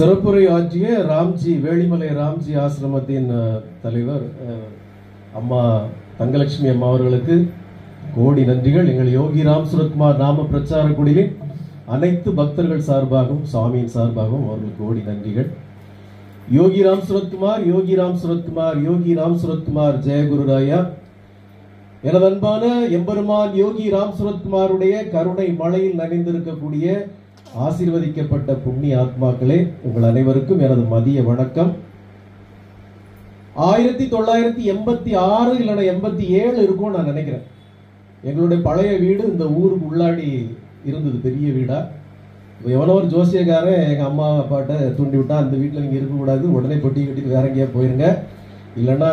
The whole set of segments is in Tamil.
சிறப்புரை ஆற்றிய ராம்ஜி வேளிமலை ராம்ஜி ஆசிரமத்தின் தலைவர் அம்மா தங்கலட்சுமி அம்மா அவர்களுக்கு கோடி நன்றிகள். எங்கள் யோகி ராம் சுரத்குமார் நாம பிரச்சார குடிலின் அனைத்து பக்தர்கள் சார்பாகவும் சுவாமியின் சார்பாகவும் அவர்களுக்கு கோடி நன்றிகள். யோகி ராம் சுரத்குமார், யோகி ராம் சுரத்குமார், யோகி ராம் சுரத்குமார், ஜெயகுருராயா. எனது அன்பான எம்பெருமான் யோகி ராம் சுரத்குமாருடைய கருணை மழையில் நனைந்திருக்கக்கூடிய ஆசீர்வதிக்கப்பட்ட புண்ணிய ஆத்மாக்களே, உங்கள் அனைவருக்கும் எனது மதிய வணக்கம். 1986 இல்லைன்னா 87 இருக்கும் நான் நினைக்கிறேன். எங்களுடைய பழைய வீடு இந்த ஊருக்கு உள்ளாடி இருந்தது, பெரிய வீடா. எவனோ ஒரு ஜோசியக்காரன் எங்க அம்மா அப்பாட்ட தூண்டி விட்டா, அந்த வீட்டில் நீங்க இருக்கக்கூடாது, உடனே பொட்டி கட்டிட்டு வேற எங்கேயா போயிருங்க, இல்லைன்னா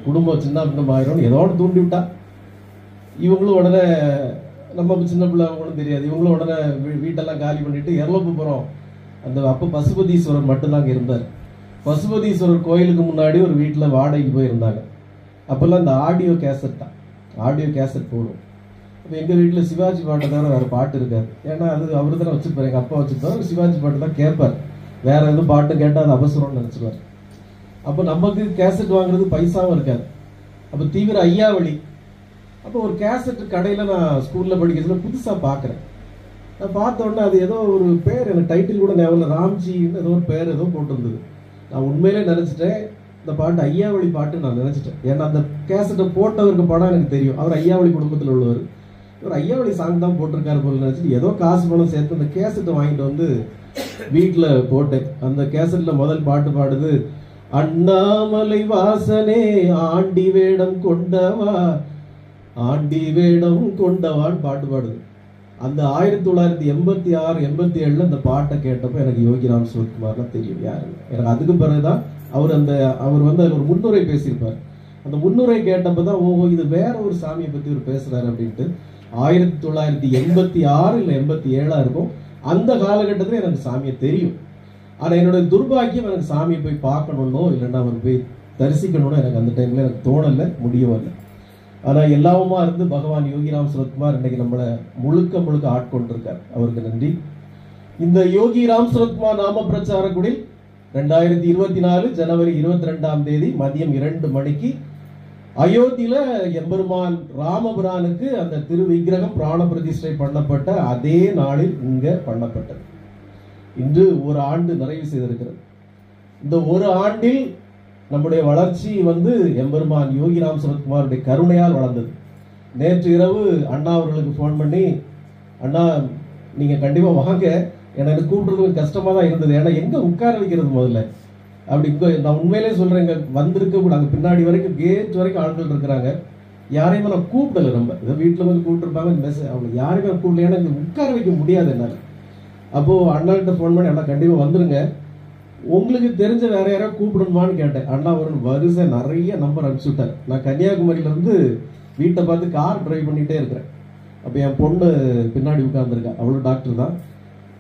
குடும்பம் சின்ன பின்னம் ஆயிரும், ஏதோ ஒன்று தூண்டி விட்டா. இவங்களும் உடனே, நம்ம சின்ன பிள்ளை அவங்களும் தெரியாது, இவங்களும் உடனே வீட்டெல்லாம் காலி பண்ணிட்டு எர்லப்புப்புறம் அந்த அப்போ பசுபதீஸ்வரர் மட்டும்தான் அங்கே இருந்தார். பசுபதீஸ்வரர் கோயிலுக்கு முன்னாடி ஒரு வீட்டில் வாடகைக்கு போயிருந்தாங்க. அப்போல்லாம் இந்த ஆடியோ கேசட் தான், ஆடியோ கேசட் போடும். இப்போ எங்கள் வீட்டில் சிவாஜி பாட்டை தவிர வேறு பாட்டு இருக்காது. ஏன்னா அது அவர் தானே வச்சுருப்பார், எங்கள் அப்பா வச்சுருப்பார். சிவாஜி பாட்டு தான் கேட்பார், வேற எதுவும் பாட்டு கேட்டால் அது அவசரம்னு நினச்சிடுவார். அப்போ நமக்கு கேசட் வாங்குறது பைசாவும் இருக்காது. அப்போ தீவிர ஐயாவளி. அப்போ ஒரு கேசட் கடையில் நான் ஸ்கூலில் படிக்கிறதுல புதுசாக பார்க்குறேன். நான் பார்த்த உடனே அது ஏதோ ஒரு பேர், எனக்கு டைட்டில் கூட ஞாபகம், ராம்ஜின்னு ஏதோ ஒரு பேர் ஏதோ போட்டிருந்தது. நான் உண்மையிலே நினச்சிட்டேன் இந்த பாட்டு ஐயாவளி பாட்டு நான் நினச்சிட்டேன். ஏன்னா அந்த கேசட்டை போட்டவருக்கு படம் எனக்கு தெரியும், அவர் ஐயாவளி குடும்பத்தில் உள்ளவர். ஒரு ஐயாவளி சாங் தான் போட்டிருக்காரு போல நினச்சிட்டு ஏதோ காசு பணம் சேர்த்து அந்த கேசட்டை வாங்கிட்டு வந்து வீட்டில் போட்டேன். அந்த கேசட்டில் முதல் பாட்டு பாடுது, அண்ணாமலை வாசனே ஆண்டி வேடம் கொண்டவா, ஆண்டி வேடம் கொண்டவான்னு பாட்டு பாடுது. அந்த 1986 87 அந்த பாட்டை கேட்டப்போ எனக்கு யோகி ராம் சுரத்குமார்லாம் தெரியும் யாருங்க. எனக்கு அதுக்கு பிறகுதான் அவர் வந்து அதில் ஒரு முன்னுரை பேசியிருப்பார். அந்த முன்னுரை கேட்டப்போ தான் ஓஹோ இது வேற ஒரு சாமியை பற்றி ஒரு பேசுறாரு அப்படின்ட்டு. 1986 இல்லை 87 இருக்கும். அந்த காலகட்டத்தில் எனக்கு சாமியை தெரியும். ஆனால் என்னுடைய துர்பாக்கியம், எனக்கு சாமியை போய் பார்க்கணுன்னோ இல்லைன்னா அவர் போய் தரிசிக்கணும்னோ எனக்கு அந்த டைம்ல எனக்கு தோணலை, முடியவும் இல்லை. ஆனால் எல்லாவுமா இருந்து பகவான் யோகி ராம் சுரத்குமார் இன்னைக்கு நம்மளை முழுக்க முழுக்க ஆட்கொண்டிருக்கார், அவருக்கு நன்றி. இந்த யோகி ராம் சுரத்குமார் நாம பிரச்சார குடில் 2024 ஜனவரி 22ஆம் தேதி மதியம் 2 மணிக்கு அயோத்தியில எம்பெருமான் ராமபிரானுக்கு அந்த திரு விக்கிரகம் பிராண பிரதிஷ்டை பண்ணப்பட்ட அதே நாளில் இங்க பண்ணப்பட்டது. இன்று ஒரு ஆண்டு நிறைவு செய்திருக்கிறது. இந்த ஒரு ஆண்டில் நம்முடைய வளர்ச்சி வந்து எம்பெருமான் யோகி ராம் சுரத்குமாருடைய கருணையால் வளர்ந்தது. நேற்று இரவு அண்ணா அவர்களுக்கு ஃபோன் பண்ணி, அண்ணா நீங்க கண்டிப்பா வாங்க, எனக்கு கூப்பிடுறது கஷ்டமா தான் இருந்தது, ஏன்னா எங்க உட்கார வைக்கிறது முதல்ல அப்படி. நான் உண்மையிலே சொல்றேன், இங்க வந்திருக்க கூட அங்க பின்னாடி வரைக்கும் கேட் வரைக்கும் ஆட்கள் இருக்கிறாங்க. யாரையுமே நான் கூப்பிடல. நம்ம ஏதோ வீட்டுல வந்து கூப்பிட்டுருப்பாங்க, அவங்க யாரையுமே கூப்பிடல, ஏன்னா இங்க உட்கார வைக்க முடியாது என்னால. அப்போ அண்ணா கிட்ட ஃபோன் பண்ணி, அண்ணா கண்டிப்பா வந்துருங்க, உங்களுக்கு தெரிஞ்ச வேற யாராவது கூப்பிடணுமான்னு கேட்டேன். அண்ணா ஒரு வரிசை நிறைய நம்பர் அனுப்பிச்சு விட்டார். நான் கன்னியாகுமரியில இருந்து வீட்டை பார்த்து கார் டிரைவ் பண்ணிட்டே இருக்கிறேன். அப்போ என் பொண்ணு பின்னாடி உட்கார்ந்துருக்கா, அவளும் டாக்டர் தான்.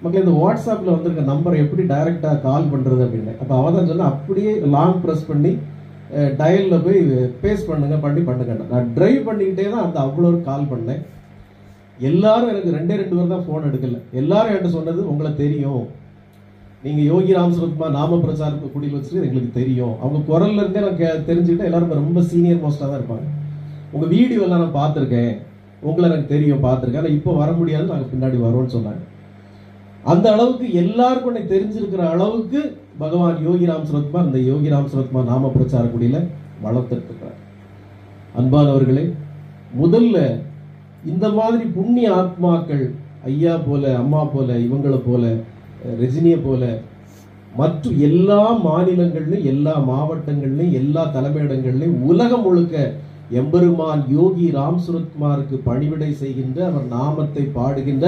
மக்கள் இந்த வாட்ஸ்அப்ல வந்திருக்க நம்பரை எப்படி டைரக்டா கால் பண்றது அப்படின்னு. அப்போ அவ தான் சொன்னா, அப்படியே லாங் ப்ரெஸ் பண்ணி டயல்ல போய் பேஸ் பண்ணுங்க. நான் டிரைவ் பண்ணிக்கிட்டே தான் அந்த அவ்வளோ கால் பண்ணேன். எல்லாரும் எனக்கு 2 பேர் தான் ஃபோன் எடுக்கல. எல்லாரும் என்கிட்ட சொன்னது, உங்களை தெரியும், நீங்க யோகி ராம் சுரத்குமார் நாம பிரச்சார குடியில் வச்சுட்டு எங்களுக்கு தெரியும். அவங்க குரல்ல இருந்தே நான் தெரிஞ்சுக்கிட்டேன். எல்லாரும் ரொம்ப சீனியர் மோஸ்டா தான் இருப்பாங்க. உங்க வீடியோ எல்லாம் நான் பார்த்துருக்கேன், உங்களை எனக்கு தெரியும், பார்த்துருக்கேன், ஆனால் இப்போ வர முடியாது, நாங்கள் பின்னாடி வரோம்னு சொன்னாங்க. அந்த அளவுக்கு எல்லாருக்கும் எனக்கு தெரிஞ்சிருக்கிற அளவுக்கு பகவான் யோகி ராம் சுரத்குமார் இந்த யோகி ராம் சுரத்குமார் நாம பிரச்சார குடியில வளர்த்துருக்கிறார். அன்பானவர்களே, முதல்ல இந்த மாதிரி புண்ணிய ஆத்மாக்கள் ஐயா போல, அம்மா போல, இவங்களை போல, ரஜினியை போல மற்றும் எல்லா மாநிலங்கள்லையும், எல்லா மாவட்டங்கள்லையும், எல்லா தலைமையிடங்கள்லையும் உலகம் முழுக்க எம்பெருமான் யோகி ராம் சுரத்குமாருக்கு பணிவிடை செய்கின்ற, அவர் நாமத்தை பாடுகின்ற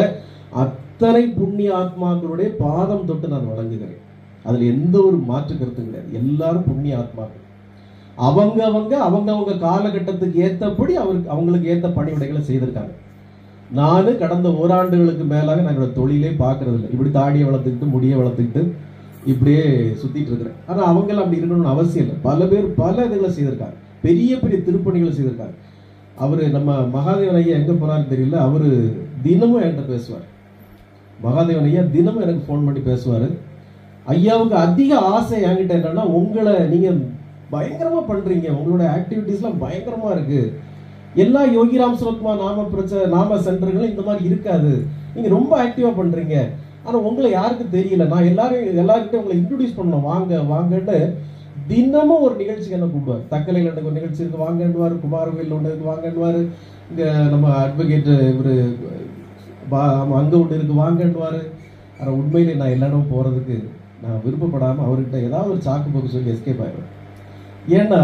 அத்தனை புண்ணிய ஆத்மாக்களுடைய பாதம் தொட்டு நான் வணங்குகிறேன். அதுல எந்த ஒரு மாற்று கருத்து கிடையாது. எல்லாரும் புண்ணிய ஆத்மாக்கள். அவங்க காலகட்டத்துக்கு ஏற்றபடி அவங்களுக்கு ஏற்ற பணிவிடைகளை செய்திருக்காங்க. நான் கடந்த ஓராண்டுகளுக்கு மேலாக நான் என்னோட தொழிலே பார்க்கறது இல்லை. இப்படி தாடியை வளர்த்துக்கிட்டு, முடியை வளர்த்துக்கிட்டு இப்படியே சுத்திட்டு இருக்கிறேன். ஆனா அவங்களாம் அப்படி இருக்கணும்னு அவசியம் இல்லை. பல பேர் பல இதுகளை செய்திருக்காங்க, பெரிய பெரிய திருப்பணிகளை செய்திருக்காங்க. அவரு நம்ம மகாதேவன் ஐயா எங்க போறாருன்னு தெரியல, அவரு தினமும் என்கிட்ட பேசுவார். மகாதேவன் ஐயா தினமும் எனக்கு ஃபோன் பண்ணி பேசுவாரு. ஐயாவுக்கு அதிக ஆசை என்கிட்ட என்னன்னா, உங்களை நீங்க பயங்கரமா பண்றீங்க, உங்களோட ஆக்டிவிட்டிஸ்லாம் பயங்கரமா இருக்கு. எல்லா யோகிராம் சுரத்குமார் நாம சென்டர்களும் இந்த மாதிரி இருக்காது, நீங்க ரொம்ப ஆக்டிவா பண்றீங்க. ஆனா உங்களை யாருக்கும் தெரியல, நான் எல்லாருக்கிட்ட உங்களை இன்ட்ரோடியூஸ் பண்ணணும், வாங்க வாங்கன்னு தினமும் ஒரு நிகழ்ச்சிக்கு என்ன கூப்பிடுவார். தக்கலையில் எனக்கு ஒரு நிகழ்ச்சி இருக்கு வாங்கன்னுவார், குமாரவேல் ஒன்று இருக்கு வாங்கன்னுவார், இங்க நம்ம அட்வொகேட் இவரு அங்க ஒன்று இருக்கு வாங்கன்னுவாரு. ஆனா உண்மையிலே நான் எல்லா இடமும் போறதுக்கு நான் விருப்பப்படாம அவர்கிட்ட ஏதாவது ஒரு சாக்கு போக்கு சொல்லி எஸ்கேப் ஆயிடுவேன். ஏன்னா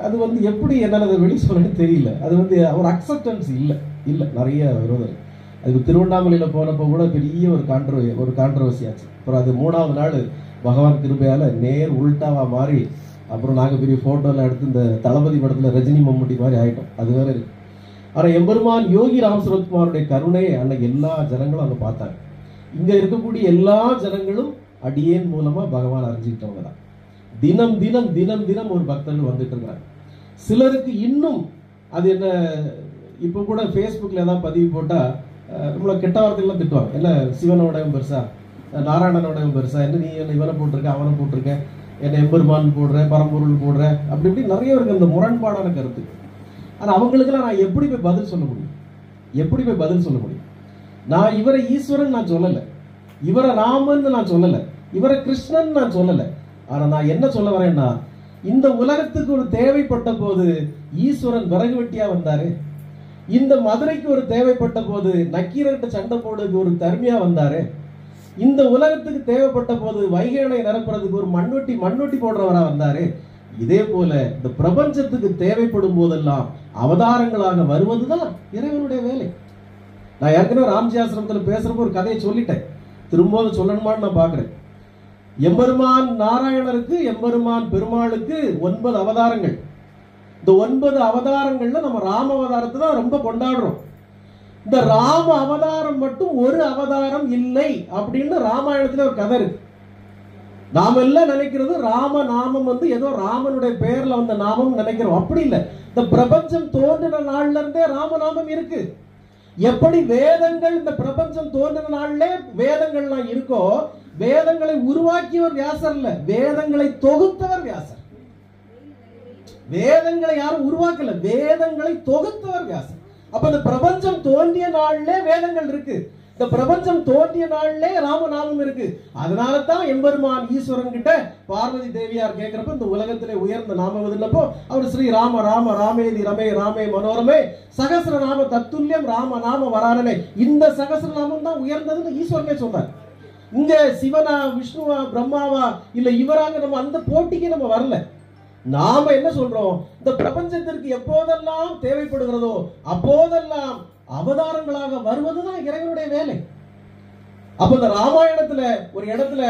அது வந்து எப்படி என்னால் அதை வெளியே சொல்லணும்னு தெரியல. அது வந்து ஒரு அக்செப்டன்ஸ் இல்லை நிறைய விரோதம். அதுக்கு திருவண்ணாமலையில் போனப்போ கூட பெரிய ஒரு கான்ட்ரவர்சி ஆச்சு. அப்புறம் அது 3வது நாள் பகவான் கிருபையால் நேர் உல்டாவா மாறி அப்புறம் நாங்கள் பெரிய ஃபோட்டோலாம் எடுத்து இந்த தளபதி படத்தில் ரஜினி மம்முட்டி மாதிரி ஆகிட்டோம். அது வேற இருக்கு. ஆனால் எம்பெருமான் யோகி ராம் சுரத்குமாருடைய கருணையை அன்னைக்கு எல்லா ஜனங்களும் அங்கே பார்த்தாங்க. இங்கே இருக்கக்கூடிய எல்லா ஜனங்களும் அடியேன் மூலமாக பகவான் அறிஞ்சிக்கிட்டவங்க தான். தினம் தினம் தினம் தினம் ஒரு பக்தர்கள் வந்துட்டு இருக்கிறாங்க. சிலருக்கு இன்னும் அது என்ன, இப்போ கூட ஃபேஸ்புக்கில் ஏதாவது பதிவு போட்டால் நம்மளை கெட்ட வார்த்தைகள்லாம் திட்டுவாங்க. என்ன சிவனோடவும் பெருசா, நாராயணனோடவும் பெருசா, என்ன நீ என்ன இவனை போட்டிருக்க அவனை போட்டிருக்க, என்ன எம்பெருமான் போடுற பரம்பொருள் போடுற, அப்படி இப்படி நிறைய இருக்கு அந்த முரண்பாடான கருத்து. ஆனால் அவங்களுக்கெல்லாம் நான் எப்படி போய் பதில் சொல்ல முடியும்? நான் இவரை ஈஸ்வரன் நான் சொல்லலை, இவரை ராமன் நான் சொல்லலை, இவரை கிருஷ்ணன் நான் சொல்லலை. ஆனா நான் என்ன சொல்ல வரேன்னா, இந்த உலகத்துக்கு ஒரு தேவைப்பட்ட போது ஈஸ்வரன் விறகு வெட்டியா வந்தாரு, இந்த மதுரைக்கு ஒரு தேவைப்பட்ட போது நக்கீரர்கிட்ட சண்டை போடுறதுக்கு ஒரு தர்மியா வந்தாரு, இந்த உலகத்துக்கு தேவைப்பட்ட போது வைகையணை நிரப்புறதுக்கு ஒரு மண்வெட்டி போடுறவரா வந்தாரு. இதே போல இந்த பிரபஞ்சத்துக்கு தேவைப்படும் போதெல்லாம் அவதாரங்களாக வருவதுதான் இறைவனுடைய வேலை. நான் ஏற்கனவே ராம்ஜி ஆசிரமத்தில் பேசுறப்போ ஒரு கதையை சொல்லிட்டேன், திரும்ப சொல்லணுமான்னு நான் பாக்குறேன். எம்பெருமான் நாராயணருக்கு எம்பெருமான் பெருமாளுக்கு 9 அவதாரங்கள். இந்த 9 அவதாரங்கள்ல நம்ம ராம அவதாரத்தை தான் ரொம்ப கொண்டாடுறோம். இந்த ராம அவதாரம் மட்டும் ஒரு அவதாரம் இல்லை அப்படின்னு ராமாயணத்துல ஒரு கதை இருக்கு. நாம எல்லாம் நினைக்கிறது ராம நாமம் வந்து ஏதோ ராமனுடைய பெயர்ல வந்த நாமம் நினைக்கிறோம். அப்படி இல்லை. இந்த பிரபஞ்சம் தோன்றின நாள்ல இருந்தே ராமநாமம் இருக்கு. எப்படி வேதங்கள் இந்த பிரபஞ்சம் தோன்றின நாள்ல வேதங்கள்லாம் இருக்கோ, வேதங்களை உருவாக்கியவர் வியாசர் இல்ல, வேதங்களை தொகுத்தவர் வியாசர். வேதங்களை யாரும் உருவாக்கல, வேதங்களை தொகுத்தவர் வியாசர். அப்ப இந்த பிரபஞ்சம் தோன்றிய நாள்ல வேதங்கள் இருக்கு, இந்த பிரபஞ்சம் தோன்றிய நாள்ல ராமநாமம் இருக்கு. அதனால தான் எம்பெருமான் ஈஸ்வரன் கிட்ட பார்வதி தேவியார் கேட்கிறப்ப இந்த உலகத்திலே உயர்ந்த நாமம் இல்லப்போ அவர் ஸ்ரீ ராம ராம ராமேதி ரமே ராமே மனோரமே சகசிரநாம தத்துல்யம் ராம நாம வரானே, இந்த சகசிரநாமம் தான் உயர்ந்ததுன்னு ஈஸ்வரனே சொன்னார். இங்க சிவனா விஷ்ணுவா பிரம்மாவா இல்ல இவராங்க நம்ம அந்த போட்டிக்கு நம்ம வரல. நாம என்ன சொல்றோம், இந்த பிரபஞ்சத்திற்கு எப்போதெல்லாம் தேவைப்படுகிறதோ அப்போதெல்லாம் அவதாரங்களாக வருவதுதான் இறைவனுடைய வேலை. அப்ப இந்த ராமாயணத்துல ஒரு இடத்துல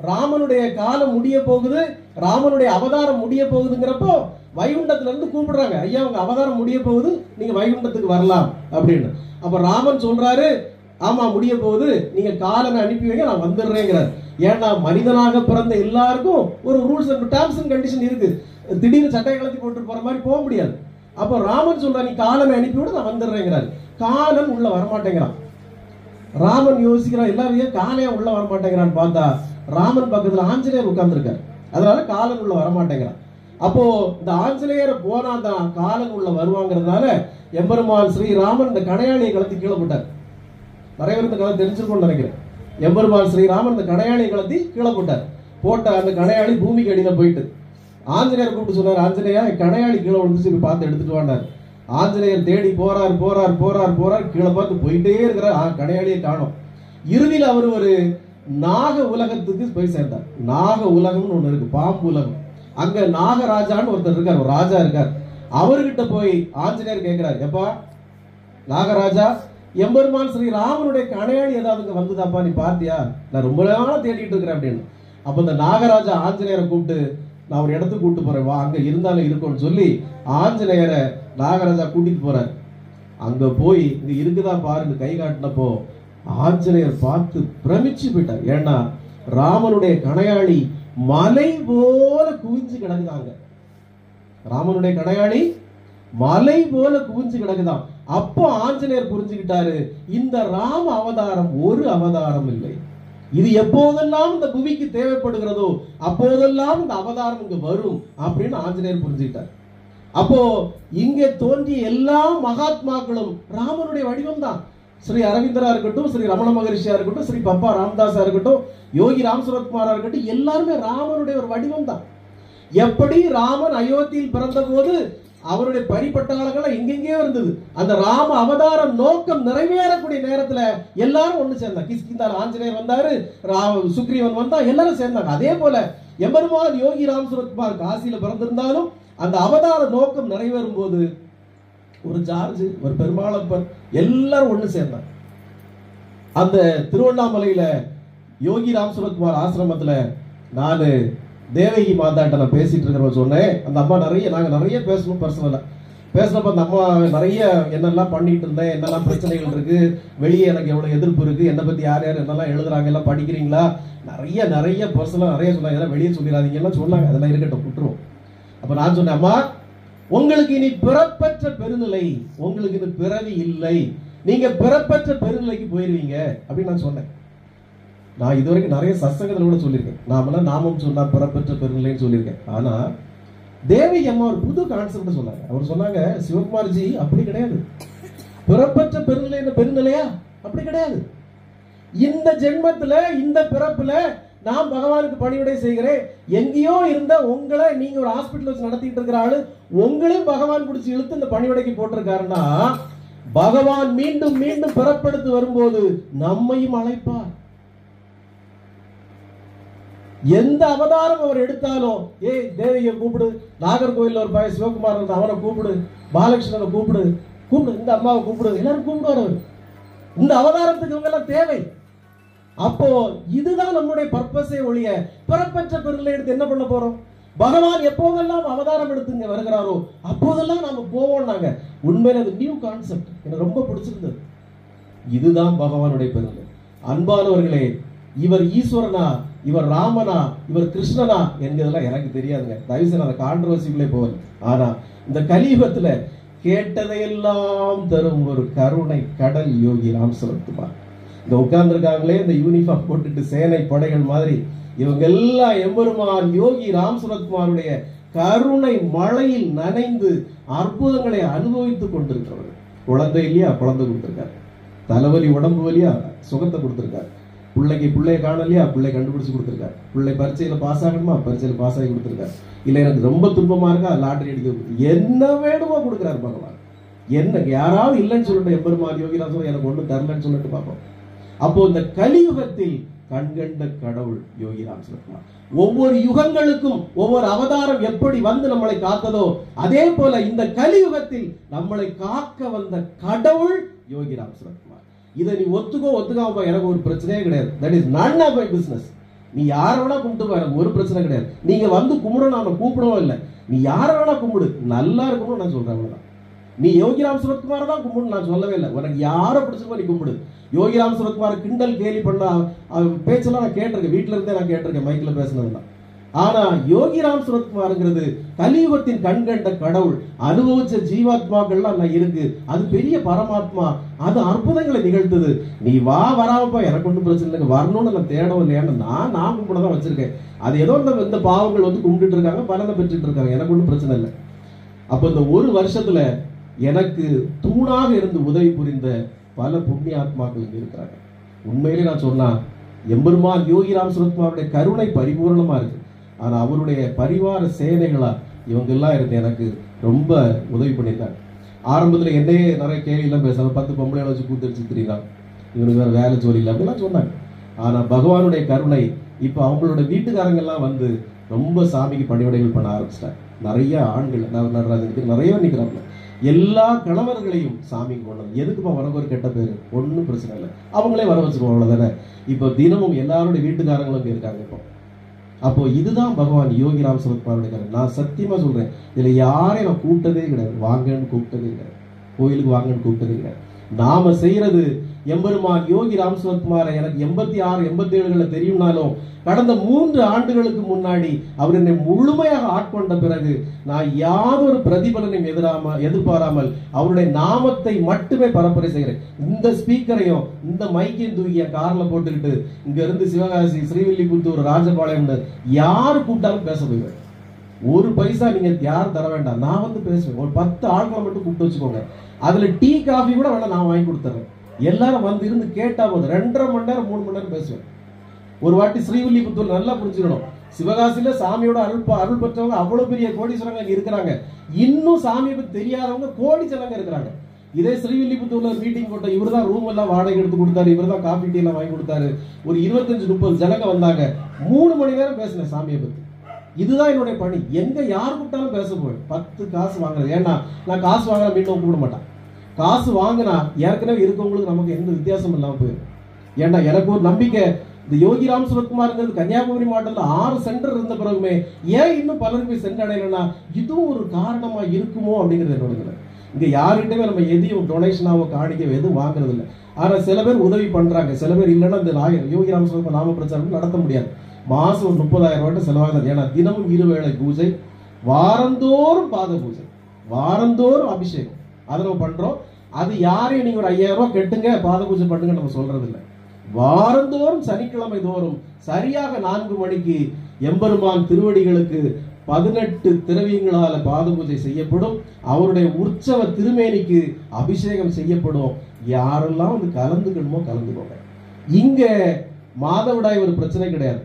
ராமனுடைய காலம் முடிய போகுது, ராமனுடைய அவதாரம் முடிய போகுதுங்கிறப்போ வைகுண்டத்துல இருந்து கூப்பிடுறாங்க, ஐயா உங்க அவதாரம் முடிய போகுது, நீங்க வைகுண்டத்துக்கு வரலாம் அப்படின்னு. அப்ப ராமன் சொல்றாரு, ஆமா முடிய போகுது, நீங்க காலனை அனுப்பி வைங்க நான் வந்துடுறேங்கிறார். ஏன்னா மனிதனாக பிறந்த எல்லாருக்கும் ஒரு rules and terms and condition இருக்கு. திடீர்னு சட்டை கலத்தி போட்டு போற மாதிரி போக முடியாது. அப்ப ராமன் சொல்ற நீ காலனை அனுப்பிவிட நான் வந்துடுறேங்கிறாரு. காலன் உள்ள வரமாட்டேங்கிறான். ராமன் யோசிக்கிறான், எல்லாரையும் காலையா உள்ள வரமாட்டேங்கிறான்னு பார்த்தா ராமன் பக்கத்துல ஆஞ்சநேயர் உட்கார்ந்துருக்காரு, அதனால காலன் உள்ள வரமாட்டேங்கிறான். அப்போ இந்த ஆஞ்சநேயரை போனா தான் காலன் உள்ள வருவாங்கிறதுனால எம்பெருமான் ஸ்ரீராமன் இந்த கடையாளியை கலத்தி கீழே போட்டார். நிறைய பேர் இந்த கதை தெரிஞ்சிருக்கும்னு நினைக்கிறேன். எம்பெருமான் ஸ்ரீராமன் இந்த கடையாளியை கலத்தி கீழே போட்ட அந்த கடையாளி பூமிக்கு அடியில போயிட்டு ஆஞ்சநேயர் கூப்பிட்டு சொன்னார், ஆஞ்சநேயா கடையாளி கீழே விழுந்துச்சு, பார்த்து எடுத்துட்டு வாண்டார். ஆஞ்சநேயர் தேடி போறார் கீழே பார்த்து போயிட்டே இருக்கிறார், கடையாளியை காணோம். இறுதியில் அவர் ஒரு நாக உலகத்துக்கு போய் சேர்ந்தார். நாக உலகம்னு ஒண்ணு இருக்கு, பாம்பு உலகம். அங்க நாகராஜான்னு ஒருத்தர் இருக்கார், ஒரு ராஜா இருக்கார். அவர்கிட்ட போய் ஆஞ்சநேயர் கேட்கிறார், எப்பா நாகராஜா, எம்பெருமான் ஸ்ரீ ராமனுடைய கடையாளி ஏதாவது வந்துதாப்பா, நீ பாத்தியா? நான் ரொம்ப நாளா தேடிட்டு இருக்கிறேன் அப்படின்னு. அப்ப இந்த நாகராஜா ஆஞ்சநேயரை கூப்பிட்டு நான் ஒரு இடத்துக்கு கூப்பிட்டு போறேன், வா அங்க இருந்தாலும் இருக்கும்னு சொல்லி ஆஞ்சநேயரை நாகராஜா கூட்டிட்டு போறார். அங்க போய் இங்க இருக்குதா பாருங்க கை காட்டினப்போ ஆஞ்சநேயர் பார்த்து பிரமிச்சு போயிட்டார். ஏன்னா ராமனுடைய கடையாளி மலை போல குவிஞ்சு கிடக்குதாங்க. ராமனுடைய கடையாளி மலை போல குவிஞ்சு கிடக்குதான். அப்போ ஆஞ்சநேயர் புரிஞ்சுக்கிட்டாரு, இந்த ராம அவதாரம் ஒரு அவதாரம் இல்லை, இது எப்போதெல்லாம் இந்த புவிக்கு தேவைப்படுகிறதோ அப்போதெல்லாம் இந்த அவதாரம் இங்க வரும் அப்படின்னு ஆஞ்சநேயர் புரிஞ்சுக்கிட்டார். அப்போ இங்கே தோன்றிய எல்லா மகாத்மாக்களும் ராமனுடைய வடிவம் தான். ஸ்ரீ அரவிந்தரா இருக்கட்டும், ஸ்ரீ ரமண மகரிஷியா இருக்கட்டும், ஸ்ரீ பப்பா ராமதாஸா இருக்கட்டும், யோகி ராம் சுரத்குமாரா இருக்கட்டும், எல்லாருமே ராமனுடைய ஒரு வடிவம் தான். எப்படி ராமன் அயோத்தியில் பிறந்த போது அவருடைய பரிபட்டாளங்கள் எங்கெங்கேயோ இருந்தது, அந்த ராம அவதாரம் நோக்கம் நிறைவேறக்கூடிய நேரத்துல எல்லாரும் ஒண்ணு சேர்ந்தாங்க. கிஷ்கிந்தால ஆஞ்சநேயர் வந்தாரு, சுக்ரீவன் வந்தா, எல்லாரும் சேர்ந்தாங்க. அதே போல எம்பெருமான் யோகி ராம் சுரத்குமார் காசியில பிறந்திருந்தாலும் அந்த அவதார நோக்கம் நிறைவேறும் போது ஒரு ஜார்ஜ், ஒரு பெருமாளப்பன் எல்லாரும் ஒண்ணு சேர்ந்தாங்க. அந்த திருவண்ணாமலையில யோகி ராம் சுரத்குமார் ஆசிரமத்துல நான் தேவகி மாதாட்ட நான் பேசிட்டு இருக்கிற சொன்னேன். அந்த அம்மா நாங்க நிறைய பேசணும், பர்சனலா பேசினப்ப அந்த அம்மா நிறைய என்னெல்லாம் பண்ணிட்டு இருந்தேன், என்னெல்லாம் பிரச்சனைகள் இருக்கு, வெளியே எனக்கு எவ்வளவு எதிர்ப்பு இருக்கு, என்னை பத்தி யார் யார் என்னெல்லாம் எழுதுறாங்க, எல்லாம் படிக்கிறீங்களா, நிறைய பர்சனலா நிறைய சொன்னாங்க. இதெல்லாம் வெளியே சொல்லிடாதீங்க எல்லாம் சொன்னாங்க. அதெல்லாம் இருக்கட்டும், விட்டுருவோம். அப்ப நான் சொன்னேன், அம்மா உங்களுக்கு இனி பிறப்பற்ற பெருநிலை, உங்களுக்கு இது பிறவி இல்லை, நீங்க பிறப்பற்ற பெருநிலைக்கு போயிருவீங்க அப்படின்னு நான் சொன்னேன். நான் இதுவரைக்கும் நிறைய சத்சங்கத்துல கூட சொல்லியிருக்கேன், நாமெல்லாம் நாமம் சொன்னா பிறப்பற்ற பெருநிலைன்னு சொல்லியிருக்கேன். ஆனா தேவகி அம்மா ஒரு புது கான்செப்ட் சொன்னாங்க. அவர் சொன்னாங்க, சிவகுமார்ஜி அப்படி கிடையாது, பிறப்பற்ற பெருநிலை பெருநிலையா, அப்படி கிடையாது. இந்த ஜென்மத்துல இந்த பிறப்புல நான் பகவானுக்கு பணிவிடை செய்கிறேன், எங்கேயோ இருந்த உங்களை நீங்க ஒரு ஹாஸ்பிட்டல் வச்சு நடத்திட்டு இருக்கிற ஆளு உங்களையும் பகவான் பிடிச்சி இழுத்து இந்த பணிவிடைக்கு போட்டிருக்காருன்னா பகவான் மீண்டும் மீண்டும் பிறப்பெடுத்து வரும்போது நம்மையும் அழைப்பார். எந்த அவதாரம் அவர் எடுத்தாலும், ஏய் தேவியை கூப்பிடு, நாகர்கோவில் ஒரு பையன் சிவகுமார் அவனை கூப்பிடு, பாலகிருஷ்ணனை கூப்பிடு, இந்த அம்மாவை கூப்பிடு, எல்லாரும் கூப்பிடுவார் அவர். இந்த அவதாரத்துக்கு இவங்க எல்லாம் தேவை. அப்போ இதுதான் நம்முடைய பர்பஸே ஒழிய பிறப்பற்ற பெருநிலை எடுத்து என்ன பண்ண போறோம்? பகவான் எப்போதெல்லாம் அவதாரம் எடுத்து இங்க வருகிறாரோ அப்போதெல்லாம் நாம போவோம். நாங்க உண்மையில அது நியூ கான்செப்ட், எனக்கு ரொம்ப பிடிச்சிருந்தது. இதுதான் பகவானுடைய பெருநிலை. அன்பானவர்களே, இவர் ஈஸ்வரனா, இவர் ராமனா, இவர் கிருஷ்ணனா என்கிறதெல்லாம் எனக்கு தெரியாதுங்க. தயவுசெய்து அந்த கான்ட்ரோவர்சிக்குள்ளே போகல. ஆனா இந்த கலியுகத்துல கேட்டதையெல்லாம் தரும் ஒரு கருணை கடல் யோகி ராம் சுரத்குமார். இங்க உட்கார்ந்து இருக்காங்களே, இந்த யூனிஃபார்ம் போட்டுட்டு சேனை படைகள் மாதிரி, இவங்க எல்லாம் எம்பெருமான் யோகி ராம் சுரத்குமாருடைய கருணை மழையில் நனைந்து அற்புதங்களை அனுபவித்துக் கொண்டிருக்கிறவர்கள். குழந்தை இல்லையா, குழந்தை கொடுத்திருக்காரு. தலைவலி உடம்பு வலியா, சுகத்தை கொடுத்திருக்காரு. பிள்ளைய காணலையா, பிள்ளை கண்டுபிடிச்சு கொடுத்திருக்காரு. பிள்ளை பரீட்சையில பாஸ் ஆகணுமா, பரீட்சையில பாஸ் ஆகி கொடுத்திருக்காரு. இல்ல எனக்கு ரொம்ப துன்பமா இருக்கா, லாட்டரி அடிக்க, என்ன வேணுமோ கொடுக்கிறாரு பகவான். என்ன யாராவது இல்லைன்னு சொல்லிட்டு எம்பெருமான் யோகி ராம் எனக்கு ஒண்ணு தரலன்னு சொல்லிட்டு பார்ப்போம். அப்போ இந்த கலியுகத்தில் கண்கண்ட கடவுள் யோகி ராம் சுரத்குமார். ஒவ்வொரு யுகங்களுக்கும் ஒவ்வொரு அவதாரம் எப்படி வந்து நம்மளை காத்ததோ அதே போல இந்த கலியுகத்தில் நம்மளை காக்க வந்த கடவுள் யோகி ராம் சுரத்குமார். இதை நீ ஒத்துக்காம எனக்கு ஒரு பிரச்சனையே கிடையாது. That is none of my business. நீ யார வேணா கும்பிட்டு எனக்கு ஒரு பிரச்சனை கிடையாது. நீங்க வந்து கும்பிடணும், நான் கூப்பிடவும் இல்லை. நீ யார வேணா கும்பிடு, நல்லா இருக்கணும் நான் சொல்றேன். நீ யோகி ராம் சுரத்குமார் தான் கும்பிடு நான் சொல்லவே இல்லை. உனக்கு யாரை பிடிச்சப்போ நீ கும்பிடு. யோகி ராம் சுரத்குமார் கிண்டல் கேலி பண்ண பேச்செல்லாம் நான் கேட்டிருக்கேன், வீட்டுல இருந்தே நான் கேட்டிருக்கேன், மைக்ல பேசினதுதான். ஆனா யோகி ராம் சுரத்குமார்ங்கிறது கலியுகத்தின் கண்கண்ட கடவுள். அனுபவிச்ச ஜீவாத்மாக்கள்லாம் நான் இருக்கு, அது பெரிய பரமாத்மா, அது அற்புதங்களை நிகழ்த்துது. நீ வராமப்பா, எனக்கு ஒன்றும் பிரச்சனை இல்லைங்க, வரணும்னு நான் தேடவும் இல்லையான்னு நான் கும்பிட தான் வச்சிருக்கேன். அது ஏதோ இந்த பாவங்கள் வந்து கும்பிட்டு இருக்காங்க, பலனை பெற்றுட்டு இருக்காங்க, எனக்கு ஒன்றும் பிரச்சனை இல்லை. அப்ப இந்த ஒரு வருஷத்துல எனக்கு தூணாக இருந்து உதவி புரிந்த பல புண்ணிய ஆத்மாக்கள் இங்க இருக்கிறாங்க. உண்மையிலே நான் சொன்னா எம்பெருமான் யோகி ராம் சுரத்குமாருடைய கருணை பரிபூர்ணமா இருக்கு. ஆனா அவருடைய பரிவார சேனைகளா இவங்க எல்லாம் இருந்து எனக்கு ரொம்ப உதவி பண்ணியிருக்காங்க. ஆரம்பத்துல என்னையே நிறைய கேள்வி எல்லாம் பேசுறாங்க, 10 பொம்பளை வச்சு கூத்தடிச்சு தெரியுறாங்க, இவனுக்கு வேற வேலை ஜோலி இல்லை அப்படிலாம் சொன்னாங்க. ஆனா பகவானுடைய கருணை இப்ப அவங்களோட வீட்டுக்காரங்க எல்லாம் வந்து ரொம்ப சாமிக்கு பணிவிடைகள் பண்ண ஆரம்பிச்சிட்டாங்க. நிறைய ஆண்கள் நடராஜனுக்கு நிறைய நிற்கிறாங்க. எல்லா கணவர்களையும் சாமிக்கு கொண்டது. எதுக்குப்பா உனக்கு ஒரு கெட்ட பேரு, ஒன்றும் பிரச்சனை இல்லை, அவங்களே வர வச்சிருவோம், அவ்வளவுதானே. இப்போ தினமும் எல்லாருடைய வீட்டுக்காரங்களும் இருக்காங்க. இப்போ அப்போ இதுதான் பகவான் யோகி ராம் சுரத்குமாருடைய கருணை. நான் சத்தியமா சொல்றேன், இதுல யாரையும் நான் கூப்பிட்டதே கிடையாது, வாங்கன்னு கூப்பிட்டதே கிடையாது, கோயிலுக்கு வாங்கன்னு கூப்பிட்டதே கிடையாது. நாம செய்யறது எம்பெருமான் யோகி ராம் சுரத்குமாரை எனக்கு 86, 87 தெரியும்னாலும் கடந்த 3 ஆண்டுகளுக்கு முன்னாடி அவர் என்னை முழுமையாக ஆட்கொண்ட பிறகு நான் யாதொரு பிரதிபலனையும் எதிர்பாராமல் அவருடைய நாமத்தை மட்டுமே பரப்புரை செய்கிறேன். இந்த ஸ்பீக்கரையும் இந்த மைக்கையும் தூக்கி என் கார்ல போட்டுக்கிட்டு இங்க இருந்து சிவகாசி, ஸ்ரீவில்லிபுத்தூர், ராஜபாளையம் யாரு கூப்பிட்டாலும் பேச போய்வேன். ஒரு பைசா நீங்க யாரும் தர வேண்டாம், நான் வந்து பேசுவேன். ஒரு 10 ஆட்களை மட்டும் கூப்பிட்டு வச்சுக்கோங்க. அதுல டீ காஃபி கூட வேணா நான் வாங்கி கொடுத்துறேன். எல்லாரும் வந்து இருந்து கேட்டா போதும் 2.5 மணி நேரம் 3 மணி நேரம் பேசுவேன். ஒரு வாட்டி ஸ்ரீவில்லிபுத்தூர் நல்லா புரிஞ்சுக்கணும், சிவகாசியில சாமியோட அருள் பெற்றவங்க அவ்வளவு பெரிய கோடீஸ்வரங்க இருக்கிறாங்க. இன்னும் சாமியை பத்தி தெரியாதவங்க கோடி ஜனங்க இருக்கிறாங்க. இதே ஸ்ரீவில்லிபுத்தூர்ல மீட்டிங் போட்ட இவர் தான் ரூம் எல்லாம் வாடகை எடுத்து கொடுத்தாரு, இவர் தான் காஃபி டீ எல்லாம் வாங்கி கொடுத்தாரு. ஒரு 25-30 ஜனங்க வந்தாங்க. 3 மணி நேரம் பேசினேன் சாமியை பத்தி. இதுதான் என்னுடைய பணி. எங்க யார் கூப்பிட்டாலும் பேச போவேன். 10 காசு வாங்குறது. ஏன்னா நான் காசு வாங்கினா மீண்டும் கூப்பிட மாட்டேன். காசு வாங்கினா ஏற்கனவே இருக்கவங்களுக்கு நமக்கு எந்த வித்தியாசம் இல்லாம போயிடும். ஏன்னா எனக்கு ஒரு நம்பிக்கை, இந்த யோகி ராம் சுரத்குமார்ங்கிறது கன்னியாகுமரி மாவட்டத்தில் 6 சென்டர் இருந்த பிறகுமே ஏன் இன்னும் பலருக்கு போய் சென்றடையலைன்னா இதுவும் ஒரு காரணமா இருக்குமோ அப்படிங்கிறது என்னோட. இங்க யார்கிட்டயுமே நம்ம எதையும் டொனேஷனாவோ காணிக்கவோ எதுவும் வாங்குறது இல்லை. ஆனா சில பேர் உதவி பண்றாங்க, சில பேர் இல்லைன்னா இந்த யோகி ராம் சுரத்குமார் நாம பிரச்சாரம் நடத்த முடியாது. மாசம் ஒரு 30,000 ரூபாய் செலவாகுது. ஏன்னா தினமும் 2 வேளை பூஜை, வாரந்தோறும் பாத பூஜை, வாரந்தோறும் அபிஷேகம், அதை நம்ம பண்றோம். அது யாரையும் நீங்க ஒரு 5,000 ரூபாய் கெட்டுங்க பாத பூஜை பண்ணுங்க நம்ம சொல்றது இல்லை. வாரந்தோறும் சனிக்கிழமை தோறும் சரியாக 4 மணிக்கு எம்பெருமான் திருவடிகளுக்கு 18 திரவியங்களால பாத பூஜை செய்யப்படும். அவருடைய உற்சவ திருமேனிக்கு அபிஷேகம் செய்யப்படும். யாரெல்லாம் வந்து கலந்துக்கணுமோ கலந்துக்கோங்க. இங்க மாதவிடாய் ஒரு பிரச்சனை கிடையாது,